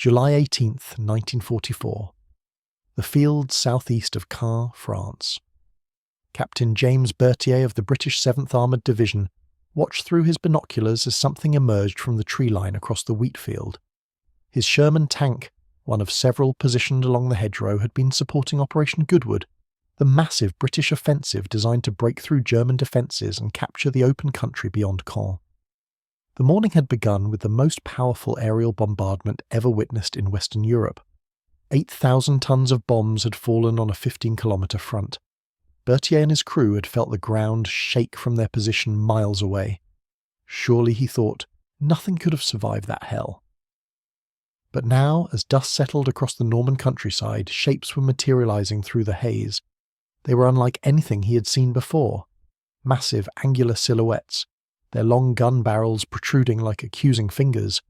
July 18, 1944. The fields southeast of Caen, France. Captain James Berthier of the British 7th Armoured Division watched through his binoculars as something emerged from the tree line across the wheat field. His Sherman tank, one of several positioned along the hedgerow, had been supporting Operation Goodwood, the massive British offensive designed to break through German defences and capture the open country beyond Caen. The morning had begun with the most powerful aerial bombardment ever witnessed in Western Europe. 8,000 tons of bombs had fallen on a 15-kilometre front. Berthier and his crew had felt the ground shake from their position miles away. Surely, he thought, nothing could have survived that hell. But now, as dust settled across the Norman countryside, shapes were materialising through the haze. They were unlike anything he had seen before. Massive, angular silhouettes, their long gun barrels protruding like accusing fingers.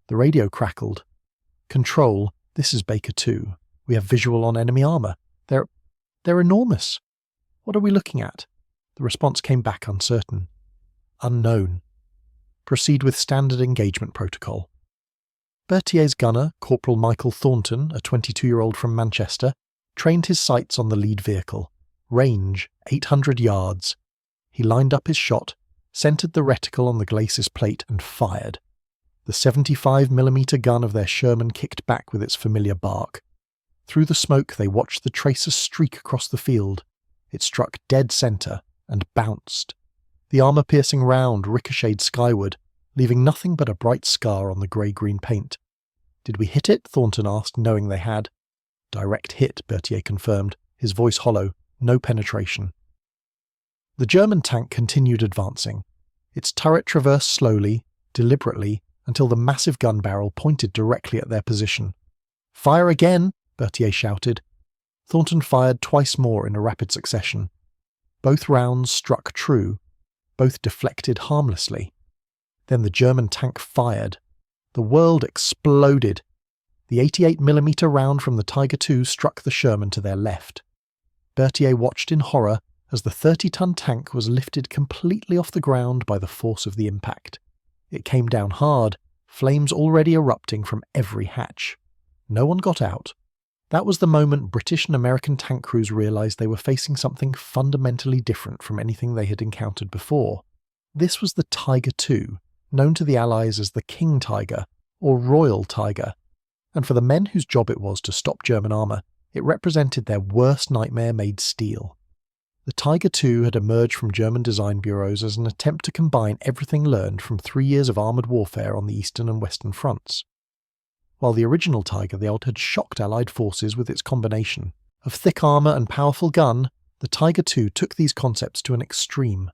The radio crackled. "Control, this is Baker 2. We have visual on enemy armour. They're enormous. What are we looking at?" The response came back uncertain. "Unknown. Proceed with standard engagement protocol." Berthier's gunner, Corporal Michael Thornton, a 22-year-old from Manchester, trained his sights on the lead vehicle. Range, 800 yards. He lined up his shot, centred the reticle on the glacis plate and fired. The 75mm gun of their Sherman kicked back with its familiar bark. Through the smoke they watched the tracer streak across the field. It struck dead centre and bounced. The armour-piercing round ricocheted skyward, leaving nothing but a bright scar on the grey-green paint. "Did we hit it?" Thornton asked, knowing they had. "Direct hit," Berthier confirmed, his voice hollow. "No penetration." The German tank continued advancing. Its turret traversed slowly, deliberately, until the massive gun barrel pointed directly at their position. "Fire again!" Berthier shouted. Thornton fired twice more in a rapid succession. Both rounds struck true. Both deflected harmlessly. Then the German tank fired. The world exploded. The 88mm round from the Tiger II struck the Sherman to their left. Berthier watched in horror as the 30-ton tank was lifted completely off the ground by the force of the impact. It came down hard, flames already erupting from every hatch. No one got out. That was the moment British and American tank crews realised they were facing something fundamentally different from anything they had encountered before. This was the Tiger II, known to the Allies as the King Tiger, or Royal Tiger, and for the men whose job it was to stop German armour, it represented their worst nightmare made steel. The Tiger II had emerged from German design bureaus as an attempt to combine everything learned from 3 years of armoured warfare on the eastern and western fronts. While the original Tiger the Old had shocked Allied forces with its combination of thick armour and powerful gun, the Tiger II took these concepts to an extreme.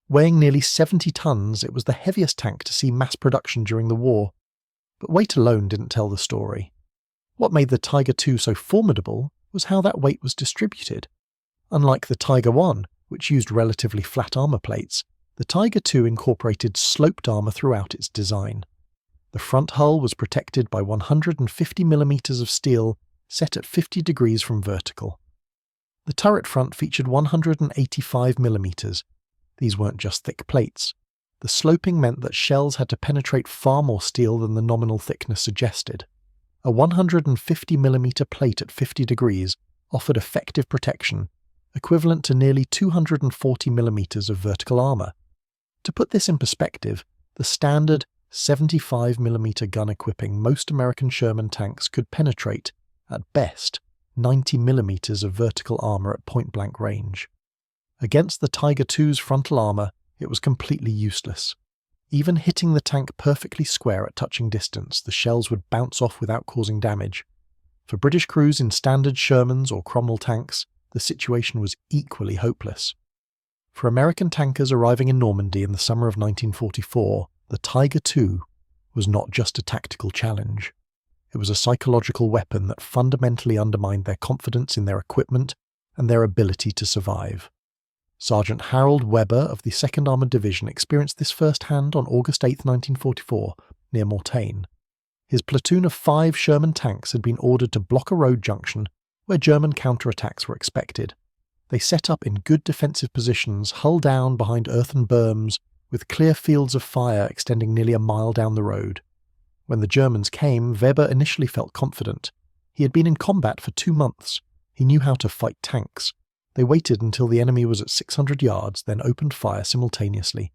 Weighing nearly 70 tons, it was the heaviest tank to see mass production during the war. But weight alone didn't tell the story. What made the Tiger II so formidable was how that weight was distributed. Unlike the Tiger I, which used relatively flat armour plates, the Tiger II incorporated sloped armour throughout its design. The front hull was protected by 150mm of steel set at 50 degrees from vertical. The turret front featured 185mm. These weren't just thick plates. The sloping meant that shells had to penetrate far more steel than the nominal thickness suggested. A 150mm plate at 50 degrees offered effective protection, equivalent to nearly 240mm of vertical armour. To put this in perspective, the standard 75mm gun equipping most American Sherman tanks could penetrate, at best, 90mm of vertical armour at point-blank range. Against the Tiger II's frontal armour, it was completely useless. Even hitting the tank perfectly square at touching distance, the shells would bounce off without causing damage. For British crews in standard Shermans or Cromwell tanks, the situation was equally hopeless. For American tankers arriving in Normandy in the summer of 1944, the Tiger II was not just a tactical challenge. It was a psychological weapon that fundamentally undermined their confidence in their equipment and their ability to survive. Sergeant Harold Webber of the 2nd Armoured Division experienced this firsthand on August 8, 1944, near Mortain. His platoon of 5 Sherman tanks had been ordered to block a road junction where German counterattacks were expected. They set up in good defensive positions, hull down behind earthen berms, with clear fields of fire extending nearly a mile down the road. When the Germans came, Weber initially felt confident. He had been in combat for 2 months. He knew how to fight tanks. They waited until the enemy was at 600 yards, then opened fire simultaneously.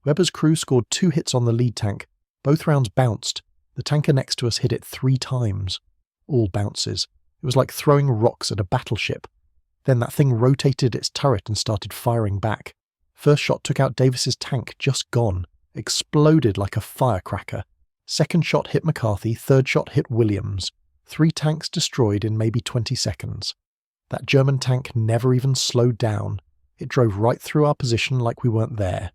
Weber's crew scored 2 hits on the lead tank. Both rounds bounced. The tanker next to us hit it 3 times. All bounces. It was like throwing rocks at a battleship. Then that thing rotated its turret and started firing back. First shot took out Davis's tank, just gone. Exploded like a firecracker. Second shot hit McCarthy, third shot hit Williams. 3 tanks destroyed in maybe 20 seconds. That German tank never even slowed down. It drove right through our position like we weren't there.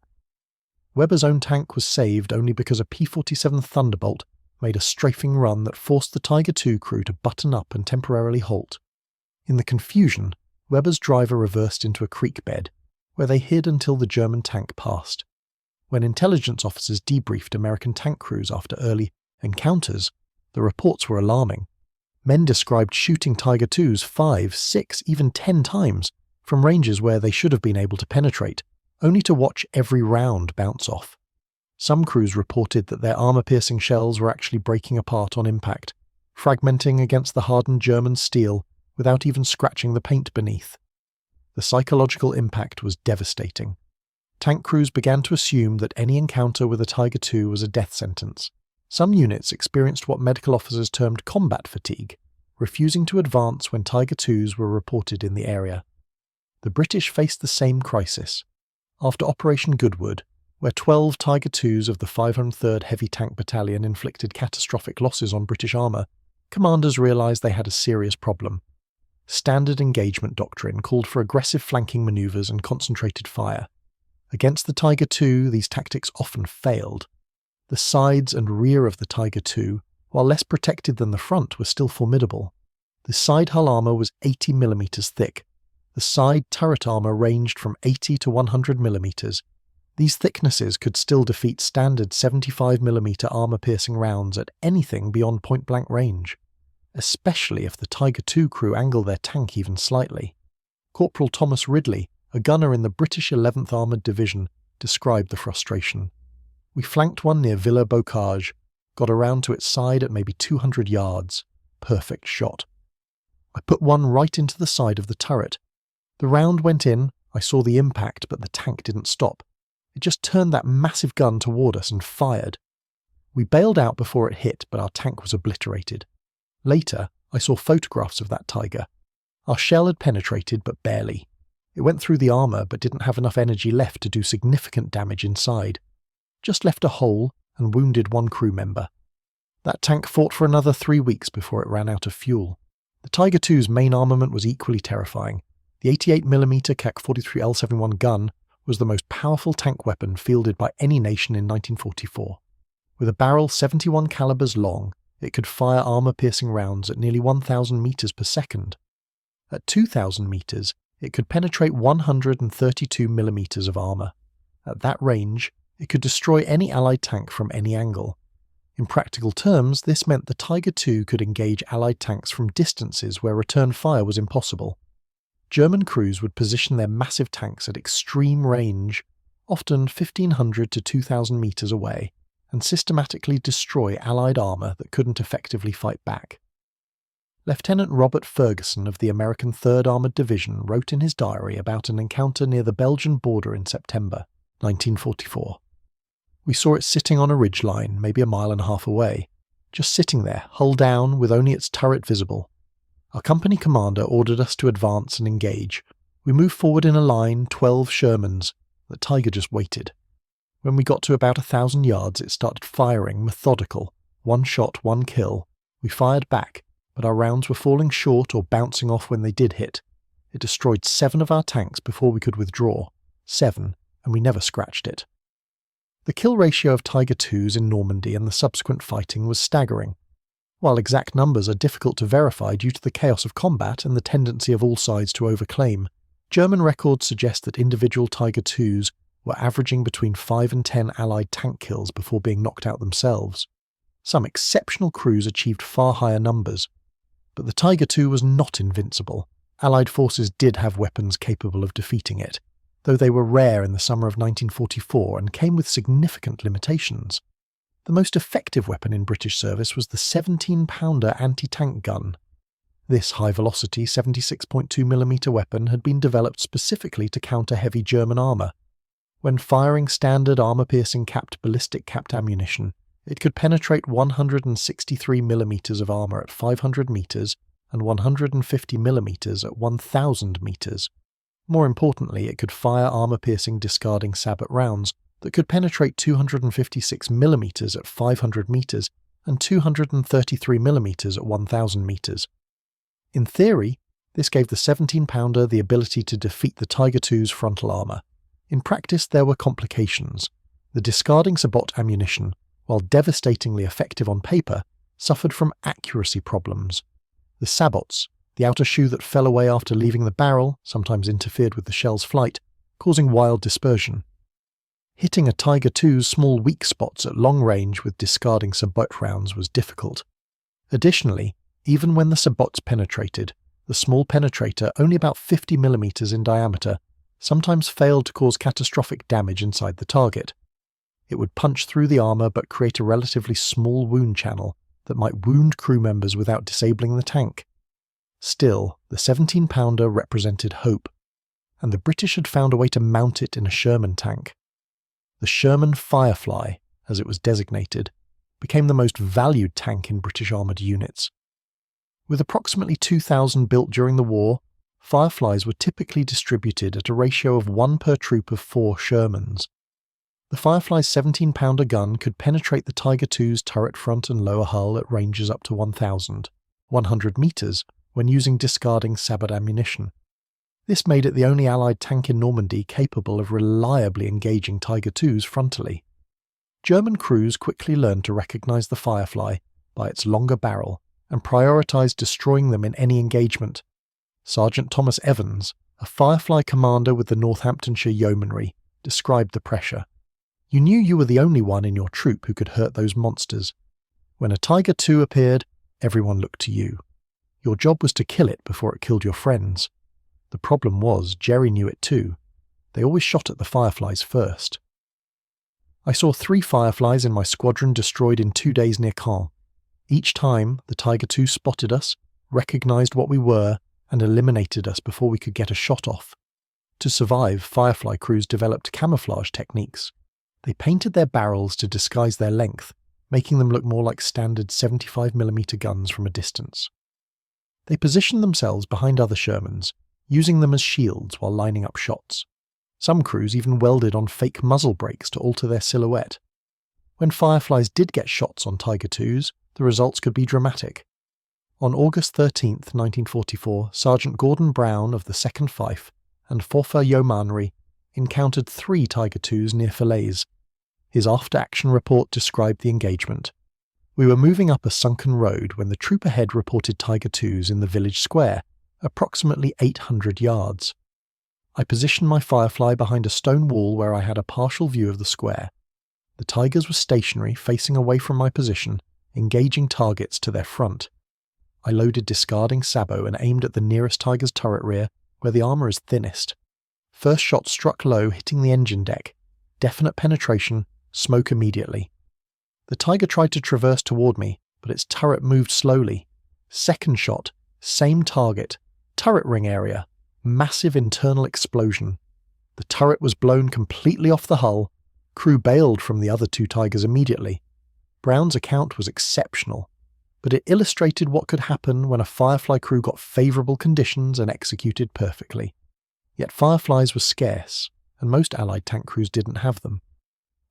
Weber's own tank was saved only because a P-47 Thunderbolt made a strafing run that forced the Tiger II crew to button up and temporarily halt. In the confusion, Weber's driver reversed into a creek bed, where they hid until the German tank passed. When intelligence officers debriefed American tank crews after early encounters, the reports were alarming. Men described shooting Tiger IIs 5, 6, even 10 times from ranges where they should have been able to penetrate, only to watch every round bounce off. Some crews reported that their armor-piercing shells were actually breaking apart on impact, fragmenting against the hardened German steel without even scratching the paint beneath. The psychological impact was devastating. Tank crews began to assume that any encounter with a Tiger II was a death sentence. Some units experienced what medical officers termed combat fatigue, refusing to advance when Tiger IIs were reported in the area. The British faced the same crisis. After Operation Goodwood, where 12 Tiger IIs of the 503rd Heavy Tank Battalion inflicted catastrophic losses on British armour, commanders realised they had a serious problem. Standard engagement doctrine called for aggressive flanking manoeuvres and concentrated fire. Against the Tiger II, these tactics often failed. The sides and rear of the Tiger II, while less protected than the front, were still formidable. The side hull armour was 80 mm thick. The side turret armour ranged from 80 to 100 mm. These thicknesses could still defeat standard 75 mm armour-piercing rounds at anything beyond point-blank range, especially if the Tiger II crew angled their tank even slightly. Corporal Thomas Ridley, a gunner in the British 11th Armoured Division, described the frustration. We flanked one near Villa Bocage, got around to its side at maybe 200 yards. Perfect shot. I put one right into the side of the turret. The round went in, I saw the impact, but the tank didn't stop. It just turned that massive gun toward us and fired. We bailed out before it hit, but our tank was obliterated. Later, I saw photographs of that Tiger. Our shell had penetrated, but barely. It went through the armour, but didn't have enough energy left to do significant damage inside. Just left a hole and wounded one crew member. That tank fought for another 3 weeks before it ran out of fuel. The Tiger II's main armament was equally terrifying. The 88mm Kak-43L71 gun was the most powerful tank weapon fielded by any nation in 1944. With a barrel 71 calibers long, it could fire armour-piercing rounds at nearly 1,000 metres per second. At 2,000 metres, it could penetrate 132mm of armour. At that range, it could destroy any Allied tank from any angle. In practical terms, this meant the Tiger II could engage Allied tanks from distances where return fire was impossible. German crews would position their massive tanks at extreme range, often 1,500 to 2,000 metres away, and systematically destroy Allied armour that couldn't effectively fight back. Lieutenant Robert Ferguson of the American 3rd Armoured Division wrote in his diary about an encounter near the Belgian border in September 1944. We saw it sitting on a ridgeline, maybe a mile and a half away, just sitting there, hull down, with only its turret visible. Our company commander ordered us to advance and engage. We moved forward in a line, 12 Shermans. The Tiger just waited. When we got to about 1,000 yards, it started firing, methodical. 1 shot, 1 kill. We fired back, but our rounds were falling short or bouncing off when they did hit. It destroyed 7 of our tanks before we could withdraw. 7, and we never scratched it. The kill ratio of Tiger IIs in Normandy and the subsequent fighting was staggering. While exact numbers are difficult to verify due to the chaos of combat and the tendency of all sides to overclaim, German records suggest that individual Tiger IIs were averaging between 5 and 10 Allied tank kills before being knocked out themselves. Some exceptional crews achieved far higher numbers. But the Tiger II was not invincible. Allied forces did have weapons capable of defeating it, though they were rare in the summer of 1944 and came with significant limitations. The most effective weapon in British service was the 17-pounder anti-tank gun. This high-velocity 76.2mm weapon had been developed specifically to counter heavy German armour. When firing standard armour-piercing ballistic capped ammunition, it could penetrate 163mm of armour at 500 metres and 150mm at 1,000 metres. More importantly, it could fire armour-piercing discarding sabot rounds that could penetrate 256mm at 500 metres and 233mm at 1,000 metres. In theory, this gave the 17-pounder the ability to defeat the Tiger II's frontal armour. In practice, there were complications. The discarding sabot ammunition, while devastatingly effective on paper, suffered from accuracy problems. The sabots, the outer shoe that fell away after leaving the barrel, sometimes interfered with the shell's flight, causing wild dispersion. Hitting a Tiger II's small weak spots at long range with discarding sabot rounds was difficult. Additionally, even when the sabots penetrated, the small penetrator, only about 50mm in diameter, sometimes failed to cause catastrophic damage inside the target. It would punch through the armour but create a relatively small wound channel that might wound crew members without disabling the tank. Still, the 17-pounder represented hope, and the British had found a way to mount it in a Sherman tank. The Sherman Firefly, as it was designated, became the most valued tank in British armoured units. With approximately 2,000 built during the war, Fireflies were typically distributed at a ratio of 1 per troop of 4 Shermans. The Firefly's 17-pounder gun could penetrate the Tiger II's turret front and lower hull at ranges up to 100 metres when using discarding sabot ammunition. This made it the only Allied tank in Normandy capable of reliably engaging Tiger II's frontally. German crews quickly learned to recognise the Firefly by its longer barrel and prioritised destroying them in any engagement. Sergeant Thomas Evans, a Firefly commander with the Northamptonshire Yeomanry, described the pressure. You knew you were the only one in your troop who could hurt those monsters. When a Tiger II appeared, everyone looked to you. Your job was to kill it before it killed your friends. The problem was, Jerry knew it too. They always shot at the Fireflies first. I saw 3 Fireflies in my squadron destroyed in 2 days near Caen. Each time, the Tiger II spotted us, recognised what we were, and eliminated us before we could get a shot off. To survive, Firefly crews developed camouflage techniques. They painted their barrels to disguise their length, making them look more like standard 75mm guns from a distance. They positioned themselves behind other Shermans, using them as shields while lining up shots. Some crews even welded on fake muzzle brakes to alter their silhouette. When Fireflies did get shots on Tiger II's, the results could be dramatic. On August 13, 1944, Sergeant Gordon Brown of the 2nd Fife and Forfa Yeomanry encountered 3 Tiger II's near Falaise. His after-action report described the engagement. We were moving up a sunken road when the troop ahead reported Tiger II's in the village square, approximately 800 yards. I positioned my Firefly behind a stone wall where I had a partial view of the square. The Tigers were stationary, facing away from my position, engaging targets to their front. I loaded discarding sabot and aimed at the nearest Tiger's turret rear, where the armour is thinnest. First shot struck low, hitting the engine deck. Definite penetration, smoke immediately. The Tiger tried to traverse toward me, but its turret moved slowly. Second shot, same target, turret ring area, massive internal explosion. The turret was blown completely off the hull. Crew bailed from the other 2 Tigers immediately. Brown's account was exceptional, but it illustrated what could happen when a Firefly crew got favourable conditions and executed perfectly. Yet Fireflies were scarce, and most Allied tank crews didn't have them.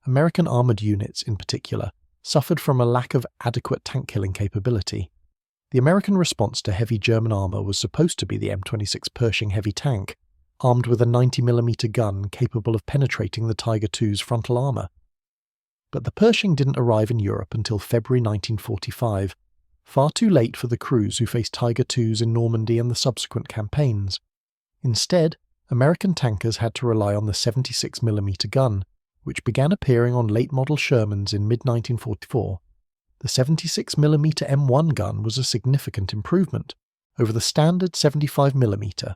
American armoured units, in particular, suffered from a lack of adequate tank-killing capability. The American response to heavy German armour was supposed to be the M26 Pershing heavy tank, armed with a 90mm gun capable of penetrating the Tiger II's frontal armour. But the Pershing didn't arrive in Europe until February 1945, far too late for the crews who faced Tiger II's in Normandy and the subsequent campaigns. Instead, American tankers had to rely on the 76mm gun, which began appearing on late-model Shermans in mid-1944. The 76mm M1 gun was a significant improvement over the standard 75mm.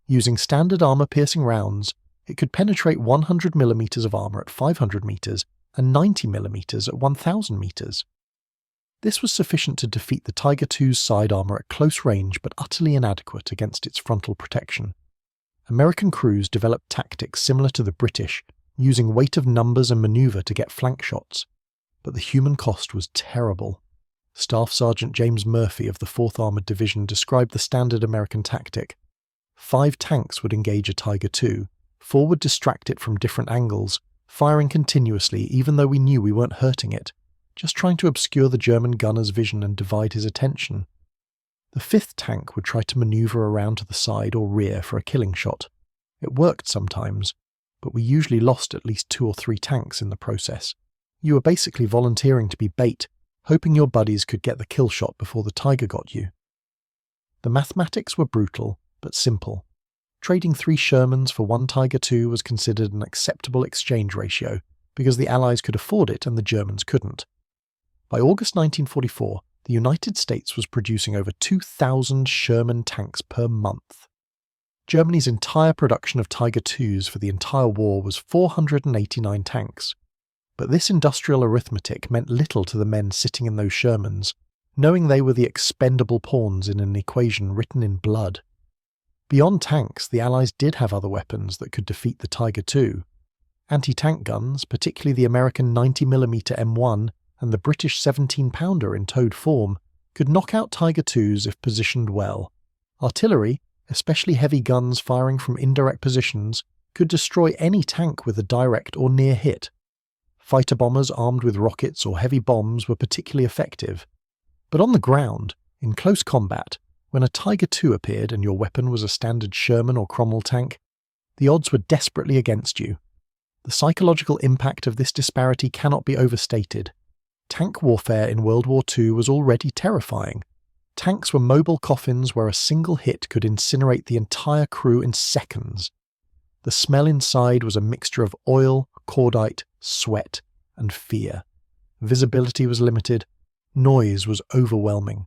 Using standard armour-piercing rounds, it could penetrate 100mm of armour at 500 metres and 90mm at 1000 meters. This was sufficient to defeat the Tiger II's side armour at close range but utterly inadequate against its frontal protection. American crews developed tactics similar to the British, using weight of numbers and manoeuvre to get flank shots, but the human cost was terrible. Staff Sergeant James Murphy of the 4th Armoured Division described the standard American tactic. 5 tanks would engage a Tiger II, 4 would distract it from different angles, firing continuously even though we knew we weren't hurting it, just trying to obscure the German gunner's vision and divide his attention. The 5th tank would try to manoeuvre around to the side or rear for a killing shot. It worked sometimes, but we usually lost at least 2 or 3 tanks in the process. You were basically volunteering to be bait, hoping your buddies could get the kill shot before the Tiger got you. The mathematics were brutal, but simple. Trading 3 Shermans for 1 Tiger II was considered an acceptable exchange ratio, because the Allies could afford it and the Germans couldn't. By August 1944, the United States was producing over 2,000 Sherman tanks per month. Germany's entire production of Tiger IIs for the entire war was 489 tanks. But this industrial arithmetic meant little to the men sitting in those Shermans, knowing they were the expendable pawns in an equation written in blood. Beyond tanks, the Allies did have other weapons that could defeat the Tiger II. Anti-tank guns, particularly the American 90mm M1 and the British 17-pounder in towed form, could knock out Tiger IIs if positioned well. Artillery, especially heavy guns firing from indirect positions, could destroy any tank with a direct or near hit. Fighter bombers armed with rockets or heavy bombs were particularly effective. But on the ground, in close combat, when a Tiger II appeared and your weapon was a standard Sherman or Cromwell tank, the odds were desperately against you. The psychological impact of this disparity cannot be overstated. Tank warfare in World War II was already terrifying. Tanks were mobile coffins where a single hit could incinerate the entire crew in seconds. The smell inside was a mixture of oil, cordite, sweat, and fear. Visibility was limited. Noise was overwhelming.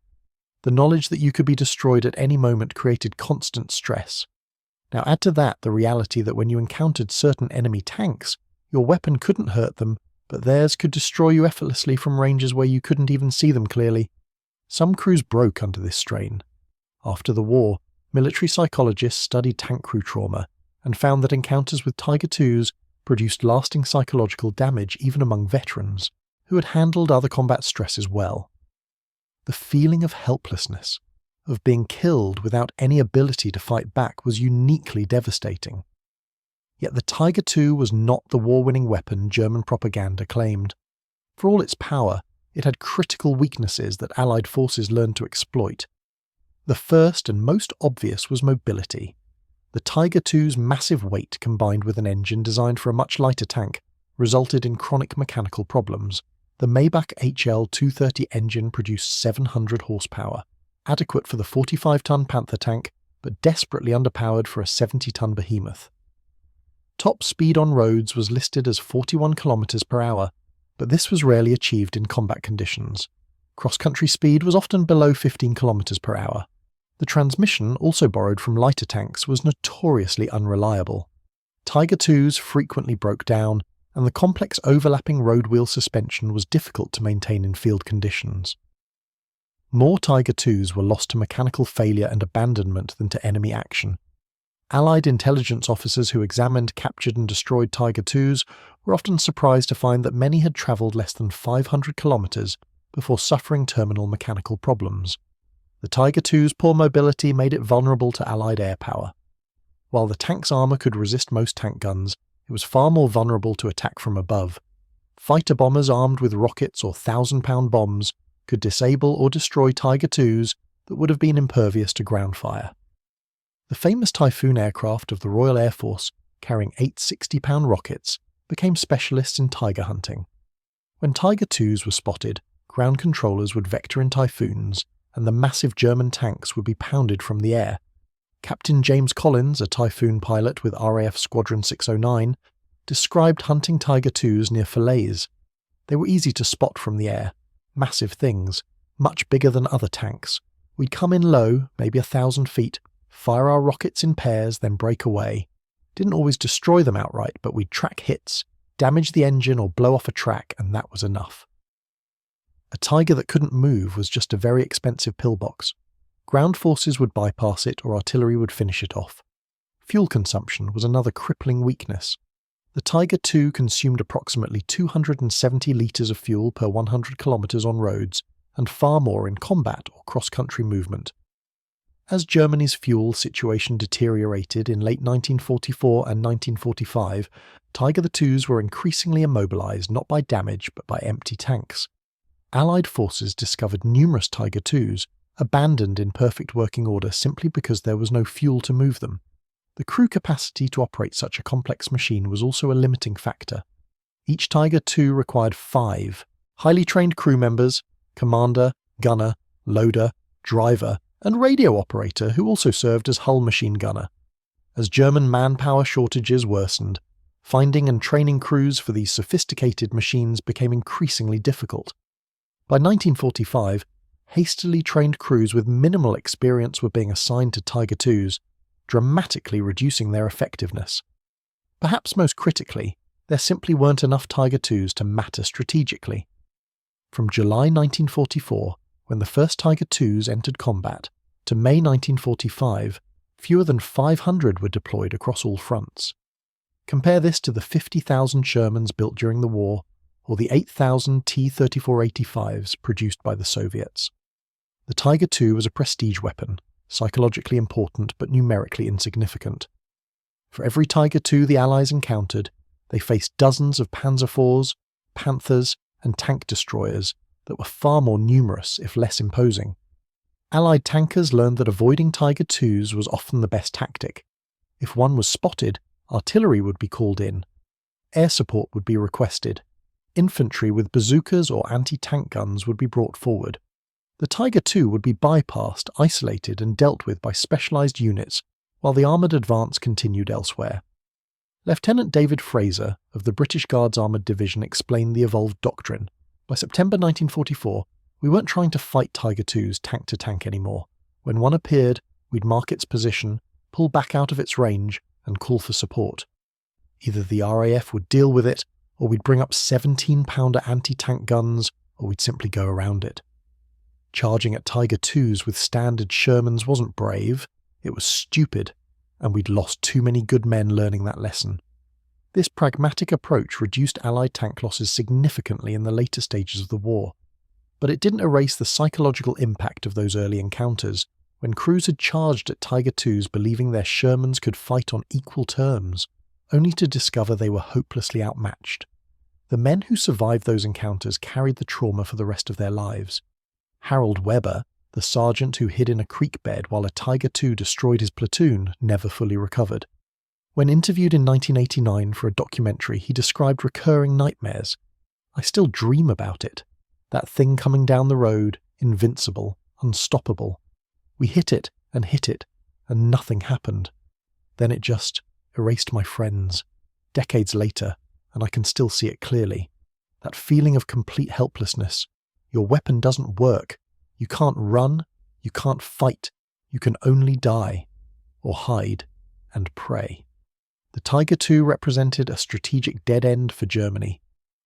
The knowledge that you could be destroyed at any moment created constant stress. Now add to that the reality that when you encountered certain enemy tanks, your weapon couldn't hurt them, but theirs could destroy you effortlessly from ranges where you couldn't even see them clearly. Some crews broke under this strain. After the war, military psychologists studied tank crew trauma and found that encounters with Tiger IIs produced lasting psychological damage even among veterans, who had handled other combat stresses well. The feeling of helplessness, of being killed without any ability to fight back, was uniquely devastating. Yet the Tiger II was not the war-winning weapon German propaganda claimed. For all its power, it had critical weaknesses that Allied forces learned to exploit. The first and most obvious was mobility. The Tiger II's massive weight combined with an engine designed for a much lighter tank resulted in chronic mechanical problems. The Maybach HL-230 engine produced 700 horsepower, adequate for the 45-ton Panther tank, but desperately underpowered for a 70-ton behemoth. Top speed on roads was listed as 41 km per hour, but this was rarely achieved in combat conditions. Cross-country speed was often below 15 km per hour. The transmission, also borrowed from lighter tanks, was notoriously unreliable. Tiger IIs frequently broke down, and the complex overlapping road wheel suspension was difficult to maintain in field conditions. More Tiger IIs were lost to mechanical failure and abandonment than to enemy action. Allied intelligence officers who examined, captured and destroyed Tiger IIs were often surprised to find that many had travelled less than 500 kilometres before suffering terminal mechanical problems. The Tiger II's poor mobility made it vulnerable to Allied air power. While the tank's armour could resist most tank guns, it was far more vulnerable to attack from above. Fighter bombers armed with rockets or 1,000-pound bombs could disable or destroy Tiger IIs that would have been impervious to ground fire. The famous Typhoon aircraft of the Royal Air Force, carrying 8 60-pound rockets, became specialists in Tiger hunting. When Tiger IIs were spotted, ground controllers would vector in Typhoons, and the massive German tanks would be pounded from the air. Captain James Collins, a Typhoon pilot with RAF Squadron 609, described hunting Tiger IIs near Falaise. They were easy to spot from the air. Massive things, much bigger than other tanks. We'd come in low, maybe 1,000 feet, fire our rockets in pairs, then break away. Didn't always destroy them outright, but we'd track hits, damage the engine or blow off a track, and that was enough. A Tiger that couldn't move was just a very expensive pillbox. Ground forces would bypass it or artillery would finish it off. Fuel consumption was another crippling weakness. The Tiger II consumed approximately 270 litres of fuel per 100 kilometres on roads, and far more in combat or cross-country movement. As Germany's fuel situation deteriorated in late 1944 and 1945, Tiger IIs were increasingly immobilised not by damage but by empty tanks. Allied forces discovered numerous Tiger IIs, abandoned in perfect working order simply because there was no fuel to move them. The crew capacity to operate such a complex machine was also a limiting factor. Each Tiger II required 5 highly trained crew members, commander, gunner, loader, driver, and radio operator who also served as hull machine gunner. As German manpower shortages worsened, finding and training crews for these sophisticated machines became increasingly difficult. By 1945, hastily trained crews with minimal experience were being assigned to Tiger IIs, dramatically reducing their effectiveness. Perhaps most critically, there simply weren't enough Tiger IIs to matter strategically. From July 1944, when the first Tiger IIs entered combat, to May 1945, fewer than 500 were deployed across all fronts. Compare this to the 50,000 Shermans built during the war, or the 8,000 T-3485s produced by the Soviets. The Tiger II was a prestige weapon, psychologically important but numerically insignificant. For every Tiger II the Allies encountered, they faced dozens of Panzer IVs, Panthers, and tank destroyers that were far more numerous if less imposing. Allied tankers learned that avoiding Tiger IIs was often the best tactic. If one was spotted, artillery would be called in. Air support would be requested. Infantry with bazookas or anti-tank guns would be brought forward. The Tiger II would be bypassed, isolated, and dealt with by specialised units, while the armoured advance continued elsewhere. Lieutenant David Fraser of the British Guards Armoured Division explained the evolved doctrine. By September 1944, we weren't trying to fight Tiger IIs tank to tank anymore. When one appeared, we'd mark its position, pull back out of its range, and call for support. Either the RAF would deal with it, or we'd bring up 17-pounder anti-tank guns, or we'd simply go around it. Charging at Tiger IIs with standard Shermans wasn't brave, it was stupid, and we'd lost too many good men learning that lesson. This pragmatic approach reduced Allied tank losses significantly in the later stages of the war, but it didn't erase the psychological impact of those early encounters, when crews had charged at Tiger IIs believing their Shermans could fight on equal terms, only to discover they were hopelessly outmatched. The men who survived those encounters carried the trauma for the rest of their lives. Harold Webber, the sergeant who hid in a creek bed while a Tiger II destroyed his platoon, never fully recovered. When interviewed in 1989 for a documentary, he described recurring nightmares. "I still dream about it. That thing coming down the road, invincible, unstoppable. We hit it, and nothing happened. Then it just erased my friends. Decades later, and I can still see it clearly. That feeling of complete helplessness. Your weapon doesn't work. You can't run, you can't fight, you can only die, or hide, and pray." The Tiger II represented a strategic dead end for Germany.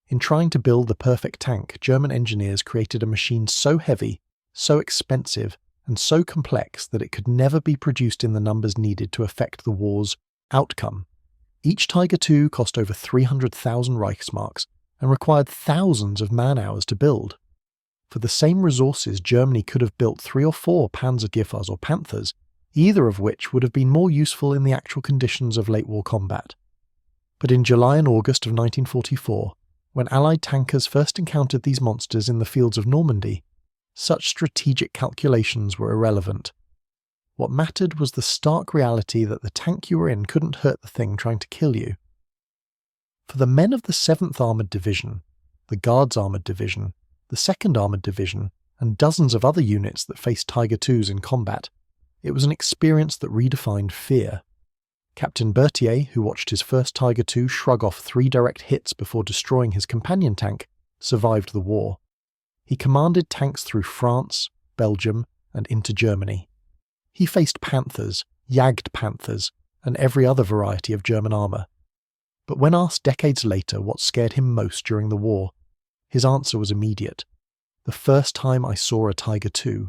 In trying to build the perfect tank, German engineers created a machine so heavy, so expensive, and so complex that it could never be produced in the numbers needed to affect the war's outcome. Each Tiger II cost over 300,000 Reichsmarks and required thousands of man-hours to build. For the same resources, Germany could have built 3 or 4 Panzergifas or Panthers, either of which would have been more useful in the actual conditions of late war combat. But in July and August of 1944, when Allied tankers first encountered these monsters in the fields of Normandy, such strategic calculations were irrelevant. What mattered was the stark reality that the tank you were in couldn't hurt the thing trying to kill you. For the men of the 7th Armoured Division, the Guards Armoured Division, the 2nd Armoured Division, and dozens of other units that faced Tiger IIs in combat, it was an experience that redefined fear. Captain Berthier, who watched his first Tiger II shrug off 3 direct hits before destroying his companion tank, survived the war. He commanded tanks through France, Belgium, and into Germany. He faced Panthers, Jagdpanthers, and every other variety of German armour. But when asked decades later what scared him most during the war, his answer was immediate. The first time I saw a Tiger II,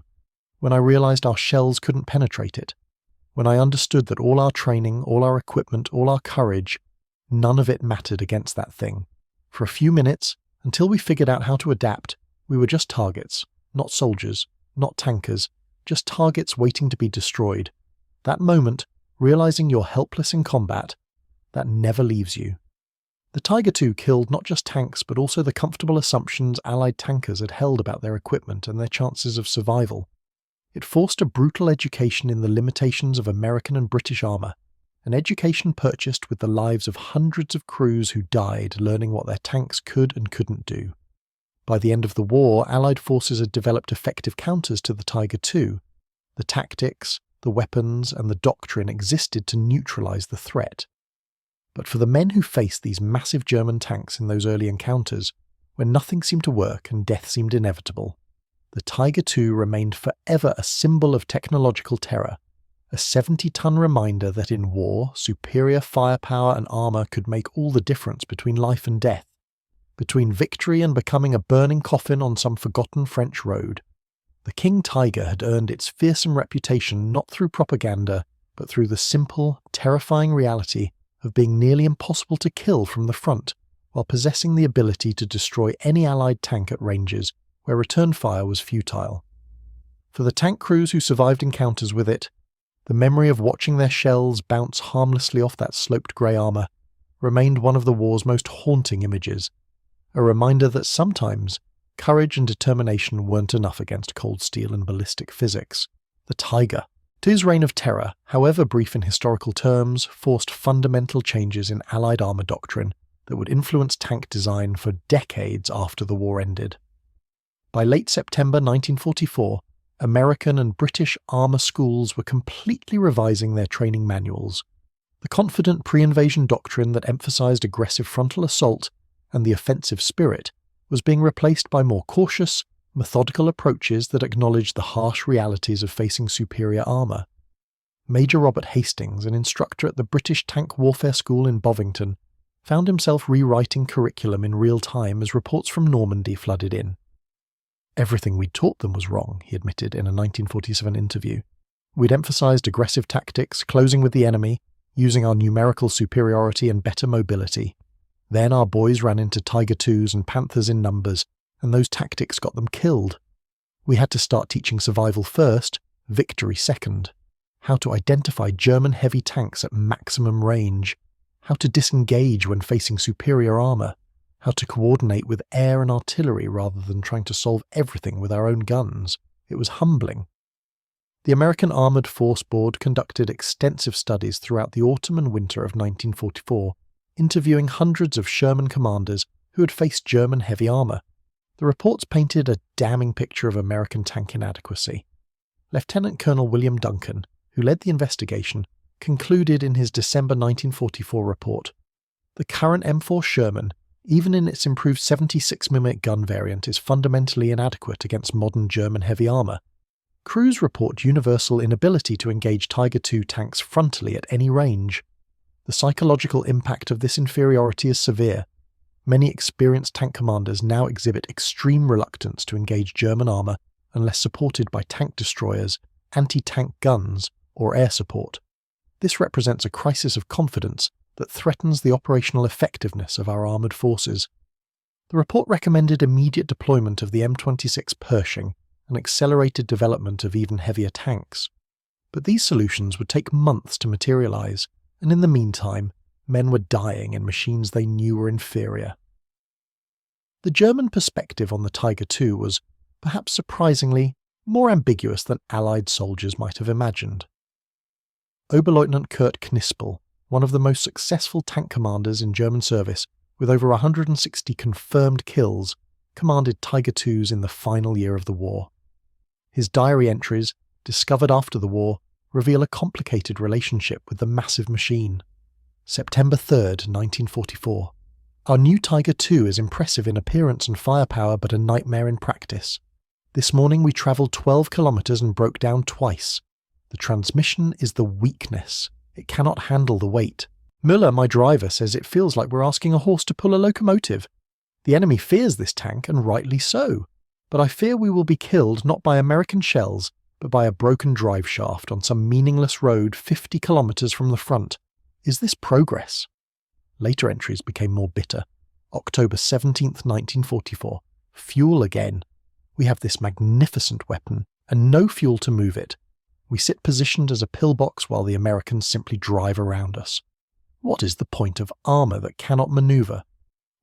when I realized our shells couldn't penetrate it, when I understood that all our training, all our equipment, all our courage, none of it mattered against that thing. For a few minutes, until we figured out how to adapt, we were just targets, not soldiers, not tankers, just targets waiting to be destroyed. That moment, realizing you're helpless in combat, that never leaves you. The Tiger II killed not just tanks but also the comfortable assumptions Allied tankers had held about their equipment and their chances of survival. It forced a brutal education in the limitations of American and British armour, an education purchased with the lives of hundreds of crews who died learning what their tanks could and couldn't do. By the end of the war, Allied forces had developed effective counters to the Tiger II. The tactics, the weapons, and the doctrine existed to neutralise the threat. But for the men who faced these massive German tanks in those early encounters, when nothing seemed to work and death seemed inevitable, the Tiger II remained forever a symbol of technological terror, a 70-ton reminder that in war, superior firepower and armour could make all the difference between life and death, between victory and becoming a burning coffin on some forgotten French road. The King Tiger had earned its fearsome reputation not through propaganda, but through the simple, terrifying reality of being nearly impossible to kill from the front, while possessing the ability to destroy any Allied tank at ranges where return fire was futile. For the tank crews who survived encounters with it, the memory of watching their shells bounce harmlessly off that sloped grey armour remained one of the war's most haunting images, a reminder that sometimes courage and determination weren't enough against cold steel and ballistic physics. The Tiger, to his reign of terror, however brief in historical terms, forced fundamental changes in Allied armour doctrine that would influence tank design for decades after the war ended. By late September 1944, American and British armour schools were completely revising their training manuals. The confident pre-invasion doctrine that emphasised aggressive frontal assault and the offensive spirit was being replaced by more cautious, methodical approaches that acknowledged the harsh realities of facing superior armour. Major Robert Hastings, an instructor at the British Tank Warfare School in Bovington, found himself rewriting curriculum in real time as reports from Normandy flooded in. Everything we'd taught them was wrong, he admitted in a 1947 interview. We'd emphasised aggressive tactics, closing with the enemy, using our numerical superiority and better mobility. Then our boys ran into Tiger IIs and Panthers in numbers, and those tactics got them killed. We had to start teaching survival first, victory second. How to identify German heavy tanks at maximum range. How to disengage when facing superior armour. How to coordinate with air and artillery rather than trying to solve everything with our own guns. It was humbling. The American Armoured Force Board conducted extensive studies throughout the autumn and winter of 1944, interviewing hundreds of Sherman commanders who had faced German heavy armour. The reports painted a damning picture of American tank inadequacy. Lieutenant Colonel William Duncan, who led the investigation, concluded in his December 1944 report, "The current M4 Sherman, even in its improved 76mm gun variant, is fundamentally inadequate against modern German heavy armour. Crews report universal inability to engage Tiger II tanks frontally at any range. The psychological impact of this inferiority is severe. Many experienced tank commanders now exhibit extreme reluctance to engage German armour unless supported by tank destroyers, anti-tank guns, or air support. This represents a crisis of confidence that threatens the operational effectiveness of our armoured forces." The report recommended immediate deployment of the M26 Pershing and accelerated development of even heavier tanks. But these solutions would take months to materialise, and in the meantime, men were dying in machines they knew were inferior. The German perspective on the Tiger II was, perhaps surprisingly, more ambiguous than Allied soldiers might have imagined. Oberleutnant Kurt Knispel, one of the most successful tank commanders in German service, with over 160 confirmed kills, commanded Tiger IIs in the final year of the war. His diary entries, discovered after the war, reveal a complicated relationship with the massive machine. September 3rd, 1944. Our new Tiger II is impressive in appearance and firepower, but a nightmare in practice. This morning we travelled 12 kilometres and broke down twice. The transmission is the weakness. It cannot handle the weight. Müller, my driver, says it feels like we're asking a horse to pull a locomotive. The enemy fears this tank, and rightly so. But I fear we will be killed not by American shells, but by a broken drive shaft on some meaningless road 50 kilometres from the front. Is this progress? Later entries became more bitter. October 17th, 1944. Fuel again. We have this magnificent weapon, and no fuel to move it. We sit positioned as a pillbox while the Americans simply drive around us. What is the point of armour that cannot manoeuvre?